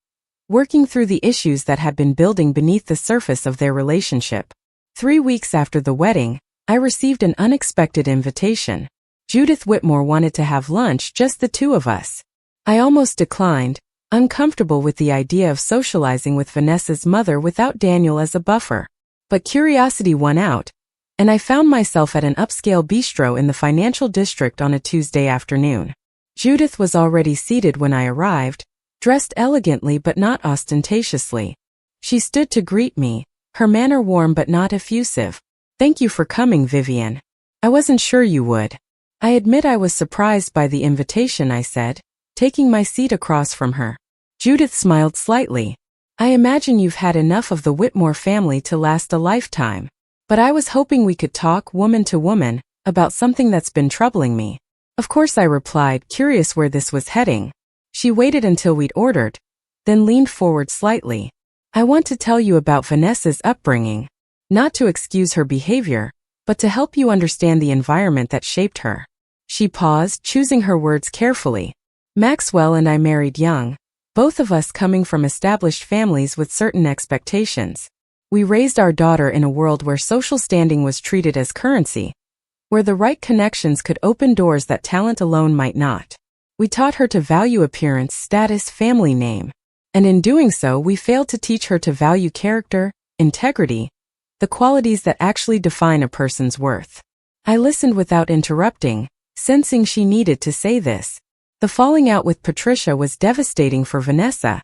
working through the issues that had been building beneath the surface of their relationship. 3 weeks after the wedding, I received an unexpected invitation. Judith Whitmore wanted to have lunch, just the two of us. I almost declined, uncomfortable with the idea of socializing with Vanessa's mother without Daniel as a buffer. But curiosity won out, and I found myself at an upscale bistro in the financial district on a Tuesday afternoon. Judith was already seated when I arrived, dressed elegantly but not ostentatiously. She stood to greet me, her manner warm but not effusive. "Thank you for coming, Vivian. I wasn't sure you would." "I admit I was surprised by the invitation," I said, taking my seat across from her. Judith smiled slightly. "I imagine you've had enough of the Whitmore family to last a lifetime. But I was hoping we could talk, woman to woman, about something that's been troubling me." "Of course," I replied, curious where this was heading. She waited until we'd ordered, then leaned forward slightly. "I want to tell you about Vanessa's upbringing. Not to excuse her behavior, but to help you understand the environment that shaped her." She paused, choosing her words carefully. "Maxwell and I married young, both of us coming from established families with certain expectations. We raised our daughter in a world where social standing was treated as currency, where the right connections could open doors that talent alone might not. We taught her to value appearance, status, family name. And in doing so, we failed to teach her to value character, integrity, the qualities that actually define a person's worth." I listened without interrupting, sensing she needed to say this. "The falling out with Patricia was devastating for Vanessa,"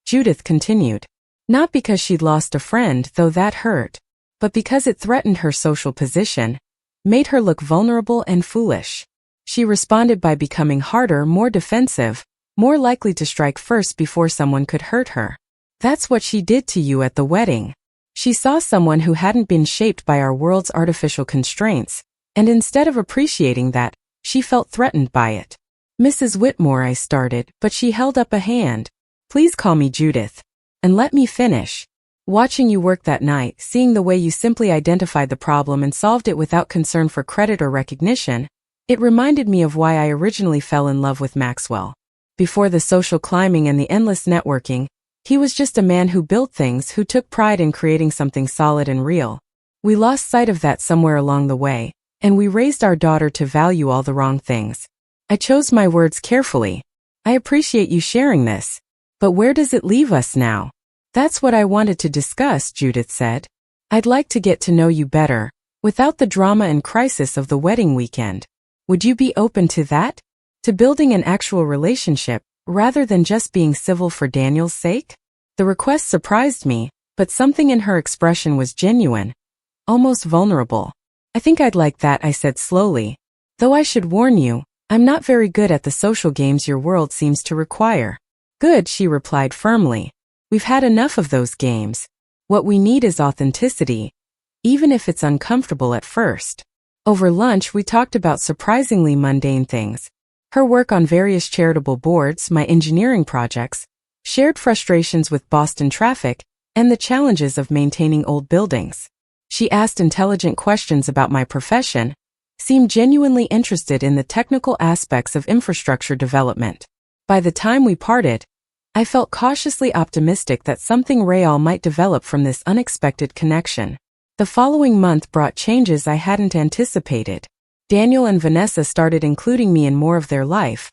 Judith continued. "Not because she'd lost a friend, though that hurt, but because it threatened her social position, made her look vulnerable and foolish. She responded by becoming harder, more defensive, more likely to strike first before someone could hurt her. That's what she did to you at the wedding. She saw someone who hadn't been shaped by our world's artificial constraints, and instead of appreciating that, she felt threatened by it." "Mrs. Whitmore," I started, but she held up a hand. "Please call me Judith. And let me finish. Watching you work that night, seeing the way you simply identified the problem and solved it without concern for credit or recognition, it reminded me of why I originally fell in love with Maxwell. Before the social climbing and the endless networking, he was just a man who built things, who took pride in creating something solid and real. We lost sight of that somewhere along the way, and we raised our daughter to value all the wrong things." I chose my words carefully. "I appreciate you sharing this. But where does it leave us now?" "That's what I wanted to discuss," Judith said. "I'd like to get to know you better, without the drama and crisis of the wedding weekend. Would you be open to that? To building an actual relationship, rather than just being civil for Daniel's sake? The request surprised me, but something in her expression was genuine, almost vulnerable. I think I'd like that, I said slowly. Though I should warn you, I'm not very good at the social games your world seems to require. Good, she replied firmly. We've had enough of those games. What we need is authenticity, even if it's uncomfortable at first. Over lunch, we talked about surprisingly mundane things. Her work on various charitable boards, my engineering projects, shared frustrations with Boston traffic, and the challenges of maintaining old buildings. She asked intelligent questions about my profession, seemed genuinely interested in the technical aspects of infrastructure development. By the time we parted, I felt cautiously optimistic that something real might develop from this unexpected connection. The following month brought changes I hadn't anticipated. Daniel and Vanessa started including me in more of their life.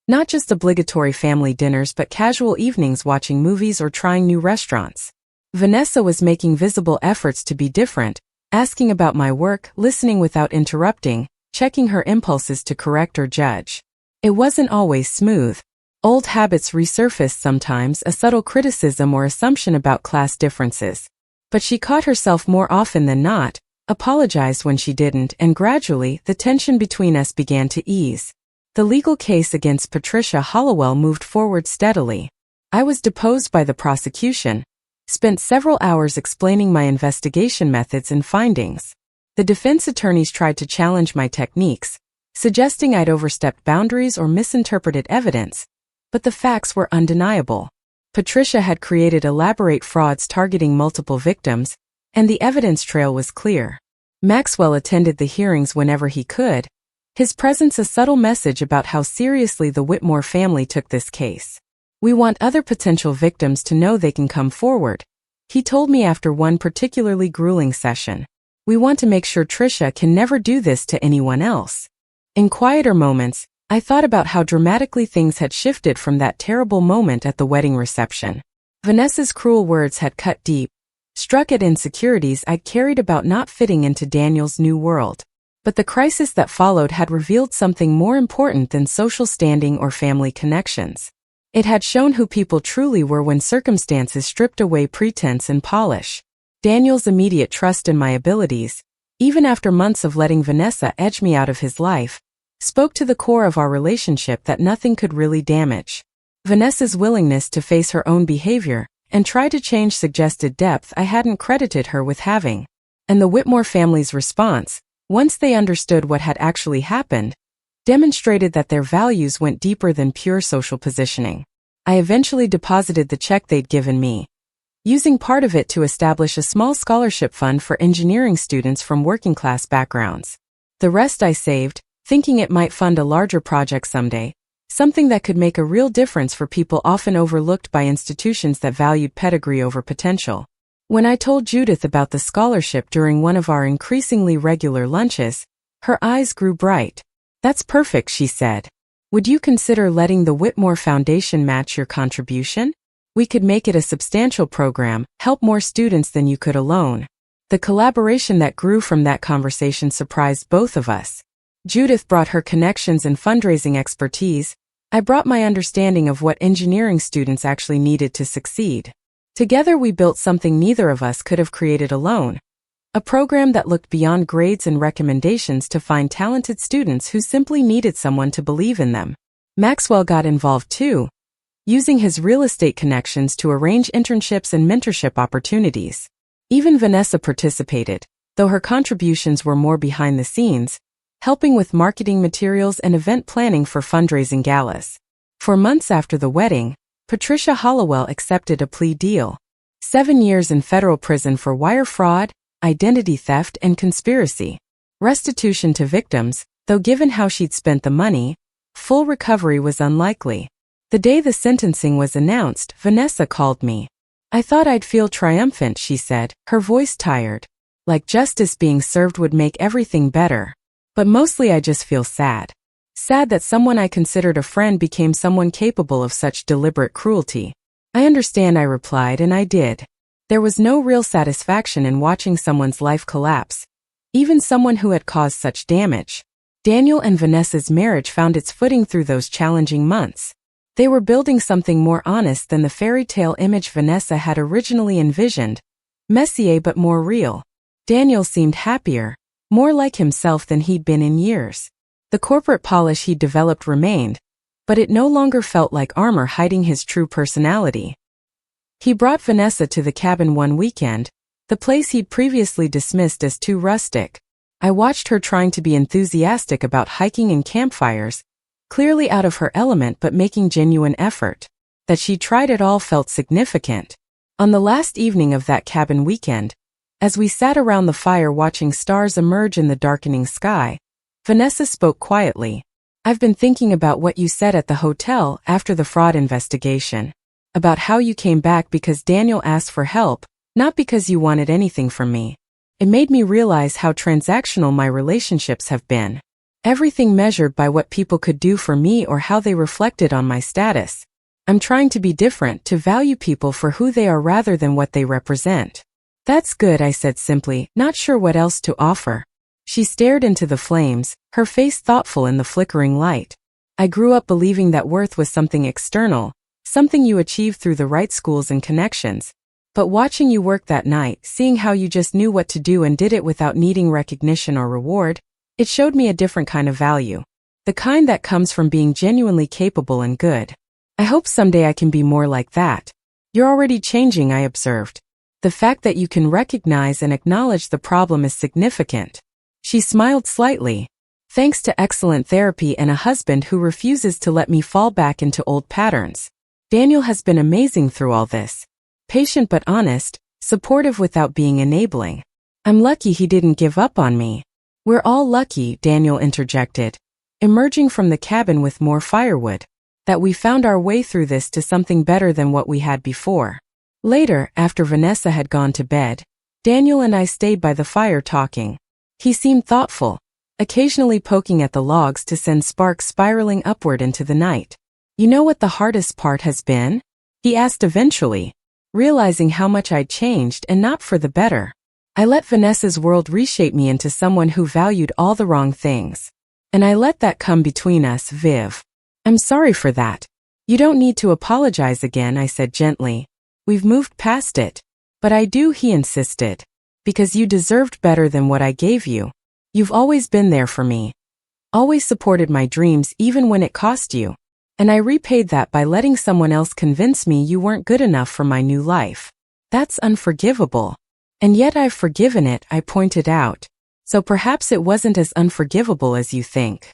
Not just obligatory family dinners but casual evenings watching movies or trying new restaurants. Vanessa was making visible efforts to be different, asking about my work, listening without interrupting, checking her impulses to correct or judge. It wasn't always smooth. Old habits resurfaced sometimes, a subtle criticism or assumption about class differences. But she caught herself more often than not, apologized when she didn't, and gradually, the tension between us began to ease. The legal case against Patricia Hollowell moved forward steadily. I was deposed by the prosecution, spent several hours explaining my investigation methods and findings. The defense attorneys tried to challenge my techniques, suggesting I'd overstepped boundaries or misinterpreted evidence, but the facts were undeniable. Patricia had created elaborate frauds targeting multiple victims, and the evidence trail was clear. Maxwell attended the hearings whenever he could, his presence a subtle message about how seriously the Whitmore family took this case. We want other potential victims to know they can come forward, he told me after one particularly grueling session. We want to make sure Tricia can never do this to anyone else. In quieter moments, I thought about how dramatically things had shifted from that terrible moment at the wedding reception. Vanessa's cruel words had cut deep, struck at insecurities I'd carried about not fitting into Daniel's new world. But the crisis that followed had revealed something more important than social standing or family connections. It had shown who people truly were when circumstances stripped away pretense and polish. Daniel's immediate trust in my abilities, even after months of letting Vanessa edge me out of his life, spoke to the core of our relationship that nothing could really damage. Vanessa's willingness to face her own behavior and try to change suggested depth I hadn't credited her with having. And the Whitmore family's response, once they understood what had actually happened, demonstrated that their values went deeper than pure social positioning. I eventually deposited the check they'd given me, using part of it to establish a small scholarship fund for engineering students from working-class backgrounds. The rest I saved, thinking it might fund a larger project someday, something that could make a real difference for people often overlooked by institutions that valued pedigree over potential. When I told Judith about the scholarship during one of our increasingly regular lunches, her eyes grew bright. That's perfect, she said. Would you consider letting the Whitmore Foundation match your contribution? We could make it a substantial program, help more students than you could alone. The collaboration that grew from that conversation surprised both of us. Judith brought her connections and fundraising expertise. I brought my understanding of what engineering students actually needed to succeed. Together we built something neither of us could have created alone. A program that looked beyond grades and recommendations to find talented students who simply needed someone to believe in them. Maxwell got involved too, using his real estate connections to arrange internships and mentorship opportunities. Even Vanessa participated, though her contributions were more behind the scenes, helping with marketing materials and event planning for fundraising galas. For months after the wedding, Patricia Hollowell accepted a plea deal. 7 years in federal prison for wire fraud, identity theft, and conspiracy. Restitution to victims, though given how she'd spent the money, full recovery was unlikely. The day the sentencing was announced, Vanessa called me. I thought I'd feel triumphant, she said, her voice tired. Like justice being served would make everything better. But mostly I just feel sad. Sad that someone I considered a friend became someone capable of such deliberate cruelty. I understand, I replied, and I did. There was no real satisfaction in watching someone's life collapse, even someone who had caused such damage. Daniel and Vanessa's marriage found its footing through those challenging months. They were building something more honest than the fairy tale image Vanessa had originally envisioned, messier but more real. Daniel seemed happier, more like himself than he'd been in years. The corporate polish he'd developed remained, but it no longer felt like armor hiding his true personality. He brought Vanessa to the cabin one weekend, the place he'd previously dismissed as too rustic. I watched her trying to be enthusiastic about hiking and campfires, clearly out of her element but making genuine effort. That she tried it all felt significant. On the last evening of that cabin weekend, as we sat around the fire watching stars emerge in the darkening sky, Vanessa spoke quietly. "I've been thinking about what you said at the hotel after the fraud investigation. About how you came back because Daniel asked for help, not because you wanted anything from me. It made me realize how transactional my relationships have been. Everything measured by what people could do for me or how they reflected on my status. I'm trying to be different, to value people for who they are rather than what they represent." "That's good," I said simply, not sure what else to offer. She stared into the flames, her face thoughtful in the flickering light. "I grew up believing that worth was something external, something you achieved through the right schools and connections. But watching you work that night, seeing how you just knew what to do and did it without needing recognition or reward, it showed me a different kind of value. The kind that comes from being genuinely capable and good. I hope someday I can be more like that." "You're already changing," I observed. "The fact that you can recognize and acknowledge the problem is significant." She smiled slightly. "Thanks to excellent therapy and a husband who refuses to let me fall back into old patterns. Daniel has been amazing through all this. Patient but honest, supportive without being enabling. I'm lucky he didn't give up on me." "We're all lucky," Daniel interjected, emerging from the cabin with more firewood, "that we found our way through this to something better than what we had before." Later, after Vanessa had gone to bed, Daniel and I stayed by the fire talking. He seemed thoughtful, occasionally poking at the logs to send sparks spiraling upward into the night. "You know what the hardest part has been?" he asked eventually, realizing how much I'd changed and not for the better. "I let Vanessa's world reshape me into someone who valued all the wrong things. And I let that come between us, Viv. I'm sorry for that." "You don't need to apologize again," I said gently. "We've moved past it." "But I do," he insisted. "Because you deserved better than what I gave you. You've always been there for me. Always supported my dreams even when it cost you. And I repaid that by letting someone else convince me you weren't good enough for my new life. That's unforgivable." "And yet I've forgiven it," I pointed out. "So perhaps it wasn't as unforgivable as you think."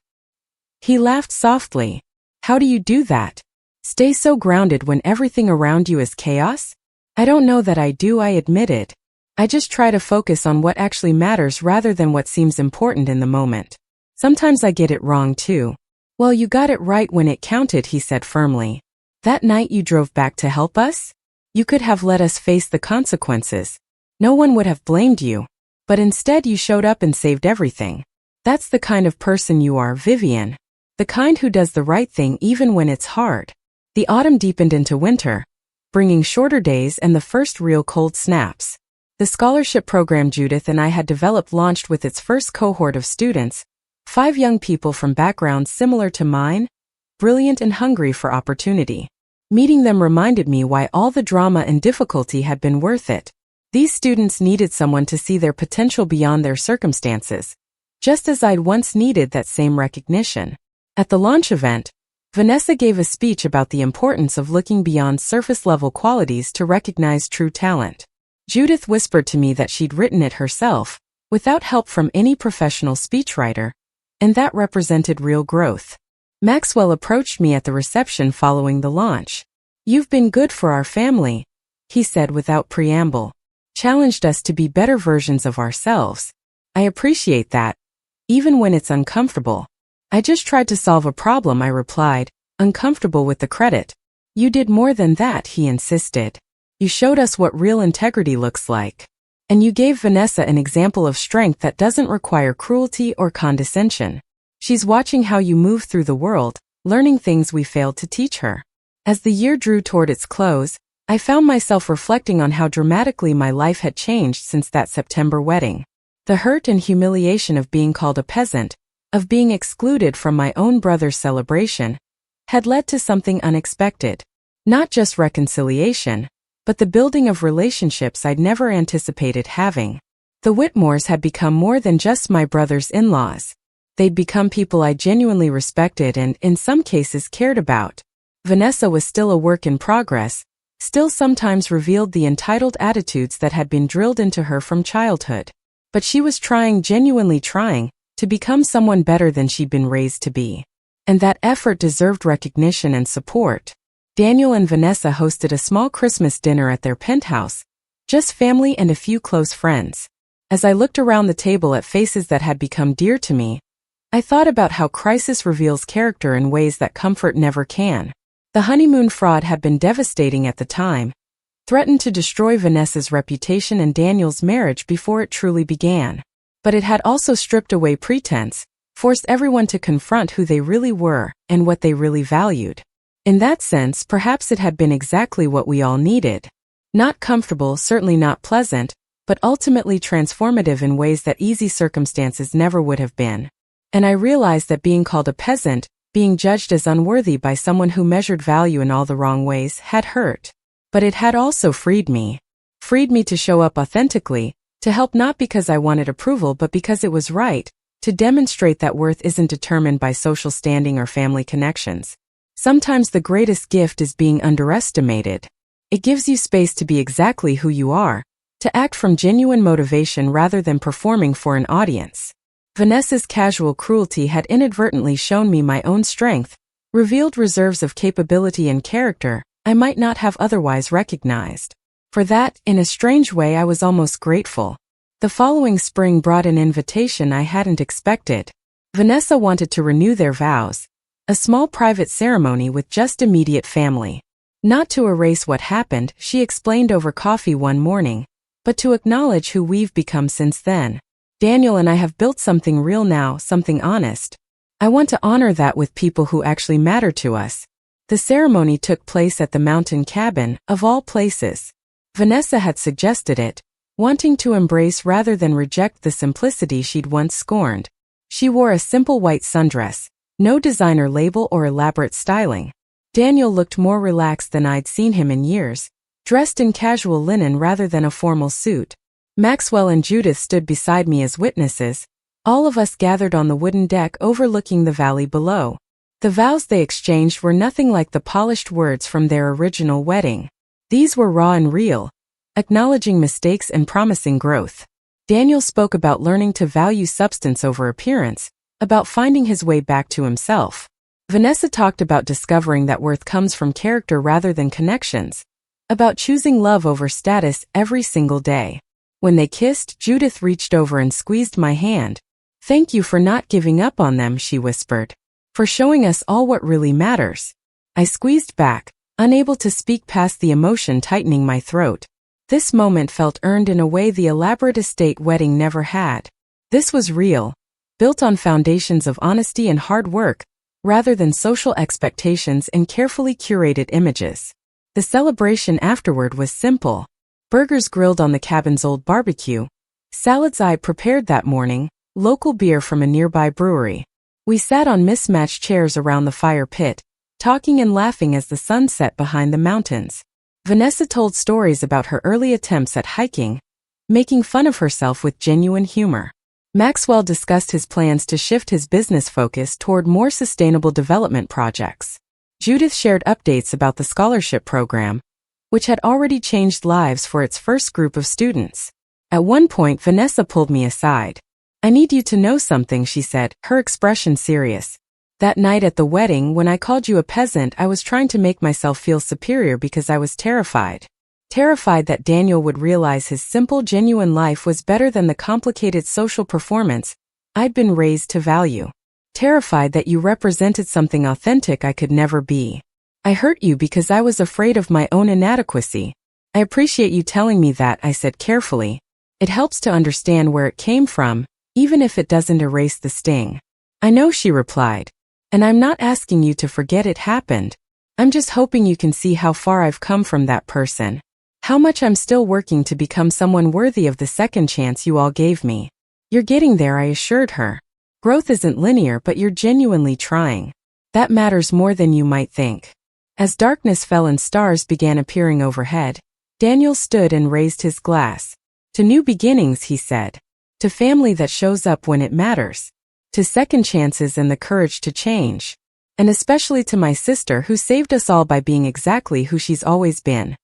He laughed softly. "How do you do that? Stay so grounded when everything around you is chaos?" "I don't know that I do," I admitted. "I just try to focus on what actually matters rather than what seems important in the moment. Sometimes I get it wrong too." "Well, you got it right when it counted," he said firmly. "That night you drove back to help us? You could have let us face the consequences. No one would have blamed you. But instead you showed up and saved everything. That's the kind of person you are, Vivian. The kind who does the right thing even when it's hard." The autumn deepened into winter, bringing shorter days and the first real cold snaps. The scholarship program Judith and I had developed launched with its first cohort of students, 5 young people from backgrounds similar to mine, brilliant and hungry for opportunity. Meeting them reminded me why all the drama and difficulty had been worth it. These students needed someone to see their potential beyond their circumstances, just as I'd once needed that same recognition. At the launch event, Vanessa gave a speech about the importance of looking beyond surface-level qualities to recognize true talent. Judith whispered to me that she'd written it herself, without help from any professional speechwriter, and that represented real growth. Maxwell approached me at the reception following the launch. "You've been good for our family," he said without preamble. "Challenged us to be better versions of ourselves. I appreciate that, even when it's uncomfortable." "I just tried to solve a problem," I replied, uncomfortable with the credit. "You did more than that," he insisted. "You showed us what real integrity looks like. And you gave Vanessa an example of strength that doesn't require cruelty or condescension. She's watching how you move through the world, learning things we failed to teach her." As the year drew toward its close, I found myself reflecting on how dramatically my life had changed since that September wedding. The hurt and humiliation of being called a peasant, of being excluded from my own brother's celebration, had led to something unexpected. Not just reconciliation, but the building of relationships I'd never anticipated having. The Whitmores had become more than just my brother's in-laws. They'd become people I genuinely respected and, in some cases, cared about. Vanessa was still a work in progress, still sometimes revealed the entitled attitudes that had been drilled into her from childhood. But she was genuinely trying, to become someone better than she'd been raised to be. And that effort deserved recognition and support. Daniel and Vanessa hosted a small Christmas dinner at their penthouse, just family and a few close friends. As I looked around the table at faces that had become dear to me, I thought about how crisis reveals character in ways that comfort never can. The honeymoon fraud had been devastating at the time, threatened to destroy Vanessa's reputation and Daniel's marriage before it truly began. But it had also stripped away pretense, forced everyone to confront who they really were and what they really valued. In that sense, perhaps it had been exactly what we all needed. Not comfortable, certainly not pleasant, but ultimately transformative in ways that easy circumstances never would have been. And I realized that being called a peasant, being judged as unworthy by someone who measured value in all the wrong ways, had hurt. But it had also freed me. Freed me to show up authentically, to help not because I wanted approval but because it was right, to demonstrate that worth isn't determined by social standing or family connections. Sometimes the greatest gift is being underestimated. It gives you space to be exactly who you are, to act from genuine motivation rather than performing for an audience. Vanessa's casual cruelty had inadvertently shown me my own strength, revealed reserves of capability and character I might not have otherwise recognized. For that, in a strange way, I was almost grateful. The following spring brought an invitation I hadn't expected. Vanessa wanted to renew their vows, a small private ceremony with just immediate family. Not to erase what happened, she explained over coffee one morning, but to acknowledge who we've become since then. Daniel and I have built something real now, something honest. I want to honor that with people who actually matter to us. The ceremony took place at the mountain cabin, of all places. Vanessa had suggested it, wanting to embrace rather than reject the simplicity she'd once scorned. She wore a simple white sundress, no designer label or elaborate styling. Daniel looked more relaxed than I'd seen him in years, dressed in casual linen rather than a formal suit. Maxwell and Judith stood beside me as witnesses, all of us gathered on the wooden deck overlooking the valley below. The vows they exchanged were nothing like the polished words from their original wedding. These were raw and real, acknowledging mistakes and promising growth. Daniel spoke about learning to value substance over appearance, about finding his way back to himself. Vanessa talked about discovering that worth comes from character rather than connections, about choosing love over status every single day. When they kissed, Judith reached over and squeezed my hand. "Thank you for not giving up on them," she whispered. "For showing us all what really matters." I squeezed back, unable to speak past the emotion tightening my throat. This moment felt earned in a way the elaborate estate wedding never had. This was real, built on foundations of honesty and hard work, rather than social expectations and carefully curated images. The celebration afterward was simple. Burgers grilled on the cabin's old barbecue, salads I prepared that morning, local beer from a nearby brewery. We sat on mismatched chairs around the fire pit, talking and laughing as the sun set behind the mountains. Vanessa told stories about her early attempts at hiking, making fun of herself with genuine humor. Maxwell discussed his plans to shift his business focus toward more sustainable development projects. Judith shared updates about the scholarship program, which had already changed lives for its first group of students. At one point, Vanessa pulled me aside. "I need you to know something," she said, her expression serious. "That night at the wedding, when I called you a peasant, I was trying to make myself feel superior because I was terrified. Terrified that Daniel would realize his simple, genuine life was better than the complicated social performance I'd been raised to value. Terrified that you represented something authentic I could never be. I hurt you because I was afraid of my own inadequacy. I appreciate you telling me that," I said carefully. "It helps to understand where it came from, even if it doesn't erase the sting." "I know," she replied. "And I'm not asking you to forget it happened. I'm just hoping you can see how far I've come from that person. How much I'm still working to become someone worthy of the second chance you all gave me." You're getting there, I assured her. Growth isn't linear, but you're genuinely trying. That matters more than you might think. As darkness fell and stars began appearing overhead, Daniel stood and raised his glass. To new beginnings, he said. To family that shows up when it matters. To second chances and the courage to change. And especially to my sister, who saved us all by being exactly who she's always been.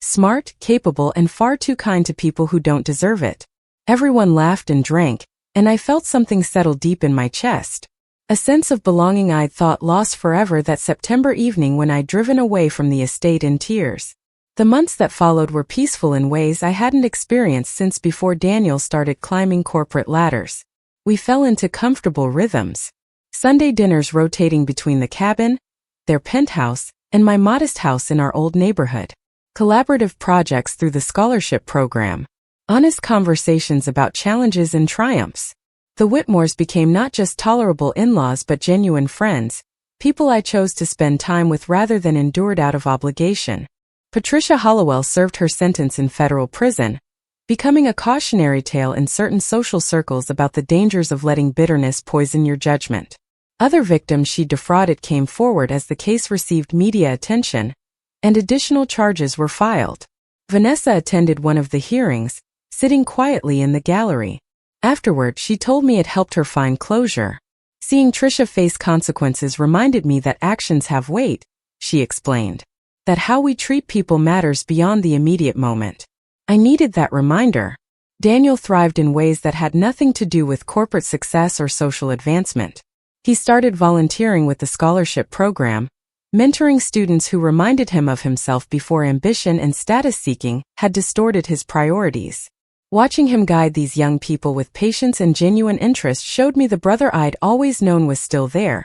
Smart, capable, and far too kind to people who don't deserve it. Everyone laughed and drank, and I felt something settle deep in my chest. A sense of belonging I'd thought lost forever that September evening when I'd driven away from the estate in tears. The months that followed were peaceful in ways I hadn't experienced since before Daniel started climbing corporate ladders. We fell into comfortable rhythms. Sunday dinners rotating between the cabin, their penthouse, and my modest house in our old neighborhood. Collaborative projects through the scholarship program. Honest conversations about challenges and triumphs. The Whitmores became not just tolerable in-laws but genuine friends, people I chose to spend time with rather than endured out of obligation. Patricia Hollowell served her sentence in federal prison, becoming a cautionary tale in certain social circles about the dangers of letting bitterness poison your judgment. Other victims she defrauded came forward as the case received media attention, and additional charges were filed. Vanessa attended one of the hearings, sitting quietly in the gallery. Afterward, she told me it helped her find closure. Seeing Trisha face consequences reminded me that actions have weight, she explained. That how we treat people matters beyond the immediate moment. I needed that reminder. Daniel thrived in ways that had nothing to do with corporate success or social advancement. He started volunteering with the scholarship program, mentoring students who reminded him of himself before ambition and status seeking had distorted his priorities. Watching him guide these young people with patience and genuine interest showed me the brother I'd always known was still there,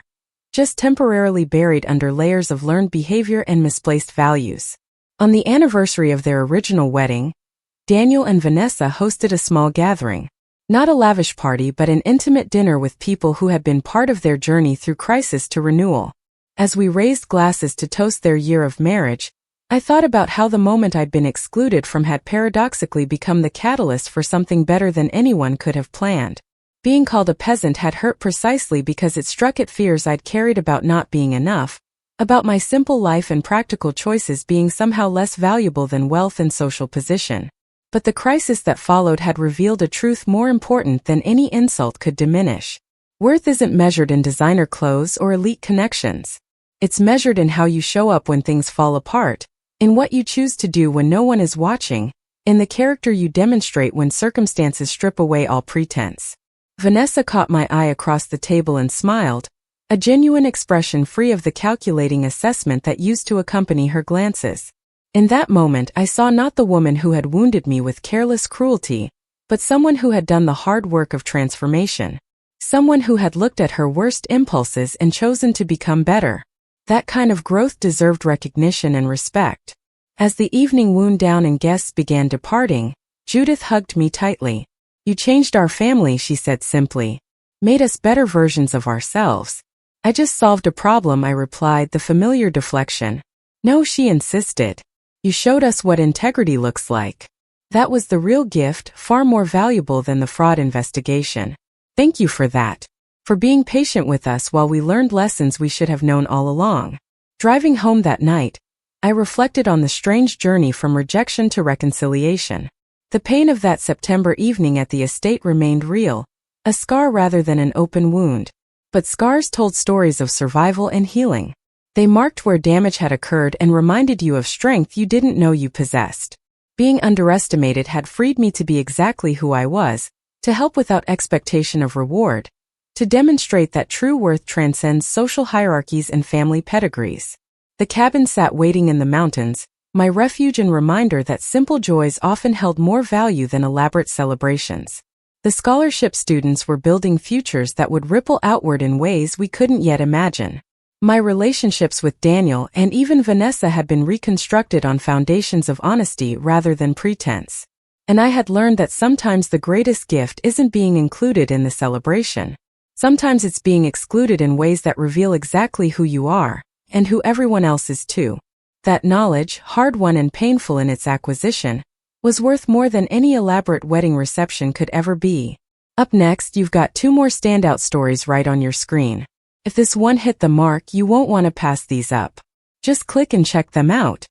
just temporarily buried under layers of learned behavior and misplaced values. On the anniversary of their original wedding, Daniel and Vanessa hosted a small gathering. Not a lavish party but an intimate dinner with people who had been part of their journey through crisis to renewal. As we raised glasses to toast their year of marriage, I thought about how the moment I'd been excluded from had paradoxically become the catalyst for something better than anyone could have planned. Being called a peasant had hurt precisely because it struck at fears I'd carried about not being enough, about my simple life and practical choices being somehow less valuable than wealth and social position. But the crisis that followed had revealed a truth more important than any insult could diminish. Worth isn't measured in designer clothes or elite connections. It's measured in how you show up when things fall apart, in what you choose to do when no one is watching, in the character you demonstrate when circumstances strip away all pretense. Vanessa caught my eye across the table and smiled, a genuine expression free of the calculating assessment that used to accompany her glances. In that moment, I saw not the woman who had wounded me with careless cruelty, but someone who had done the hard work of transformation. Someone who had looked at her worst impulses and chosen to become better. That kind of growth deserved recognition and respect. As the evening wound down and guests began departing, Judith hugged me tightly. You changed our family, she said simply. Made us better versions of ourselves. I just solved a problem, I replied, the familiar deflection. No, she insisted. You showed us what integrity looks like. That was the real gift, far more valuable than the fraud investigation. Thank you for that. For being patient with us while we learned lessons we should have known all along. Driving home that night, I reflected on the strange journey from rejection to reconciliation. The pain of that September evening at the estate remained real, a scar rather than an open wound. But scars told stories of survival and healing. They marked where damage had occurred and reminded you of strength you didn't know you possessed. Being underestimated had freed me to be exactly who I was, to help without expectation of reward, to demonstrate that true worth transcends social hierarchies and family pedigrees. The cabin sat waiting in the mountains, my refuge and reminder that simple joys often held more value than elaborate celebrations. The scholarship students were building futures that would ripple outward in ways we couldn't yet imagine. My relationships with Daniel and even Vanessa had been reconstructed on foundations of honesty rather than pretense. And I had learned that sometimes the greatest gift isn't being included in the celebration. Sometimes it's being excluded in ways that reveal exactly who you are, and who everyone else is too. That knowledge, hard-won and painful in its acquisition, was worth more than any elaborate wedding reception could ever be. Up next, you've got two more standout stories right on your screen. If this one hit the mark, you won't want to pass these up. Just click and check them out.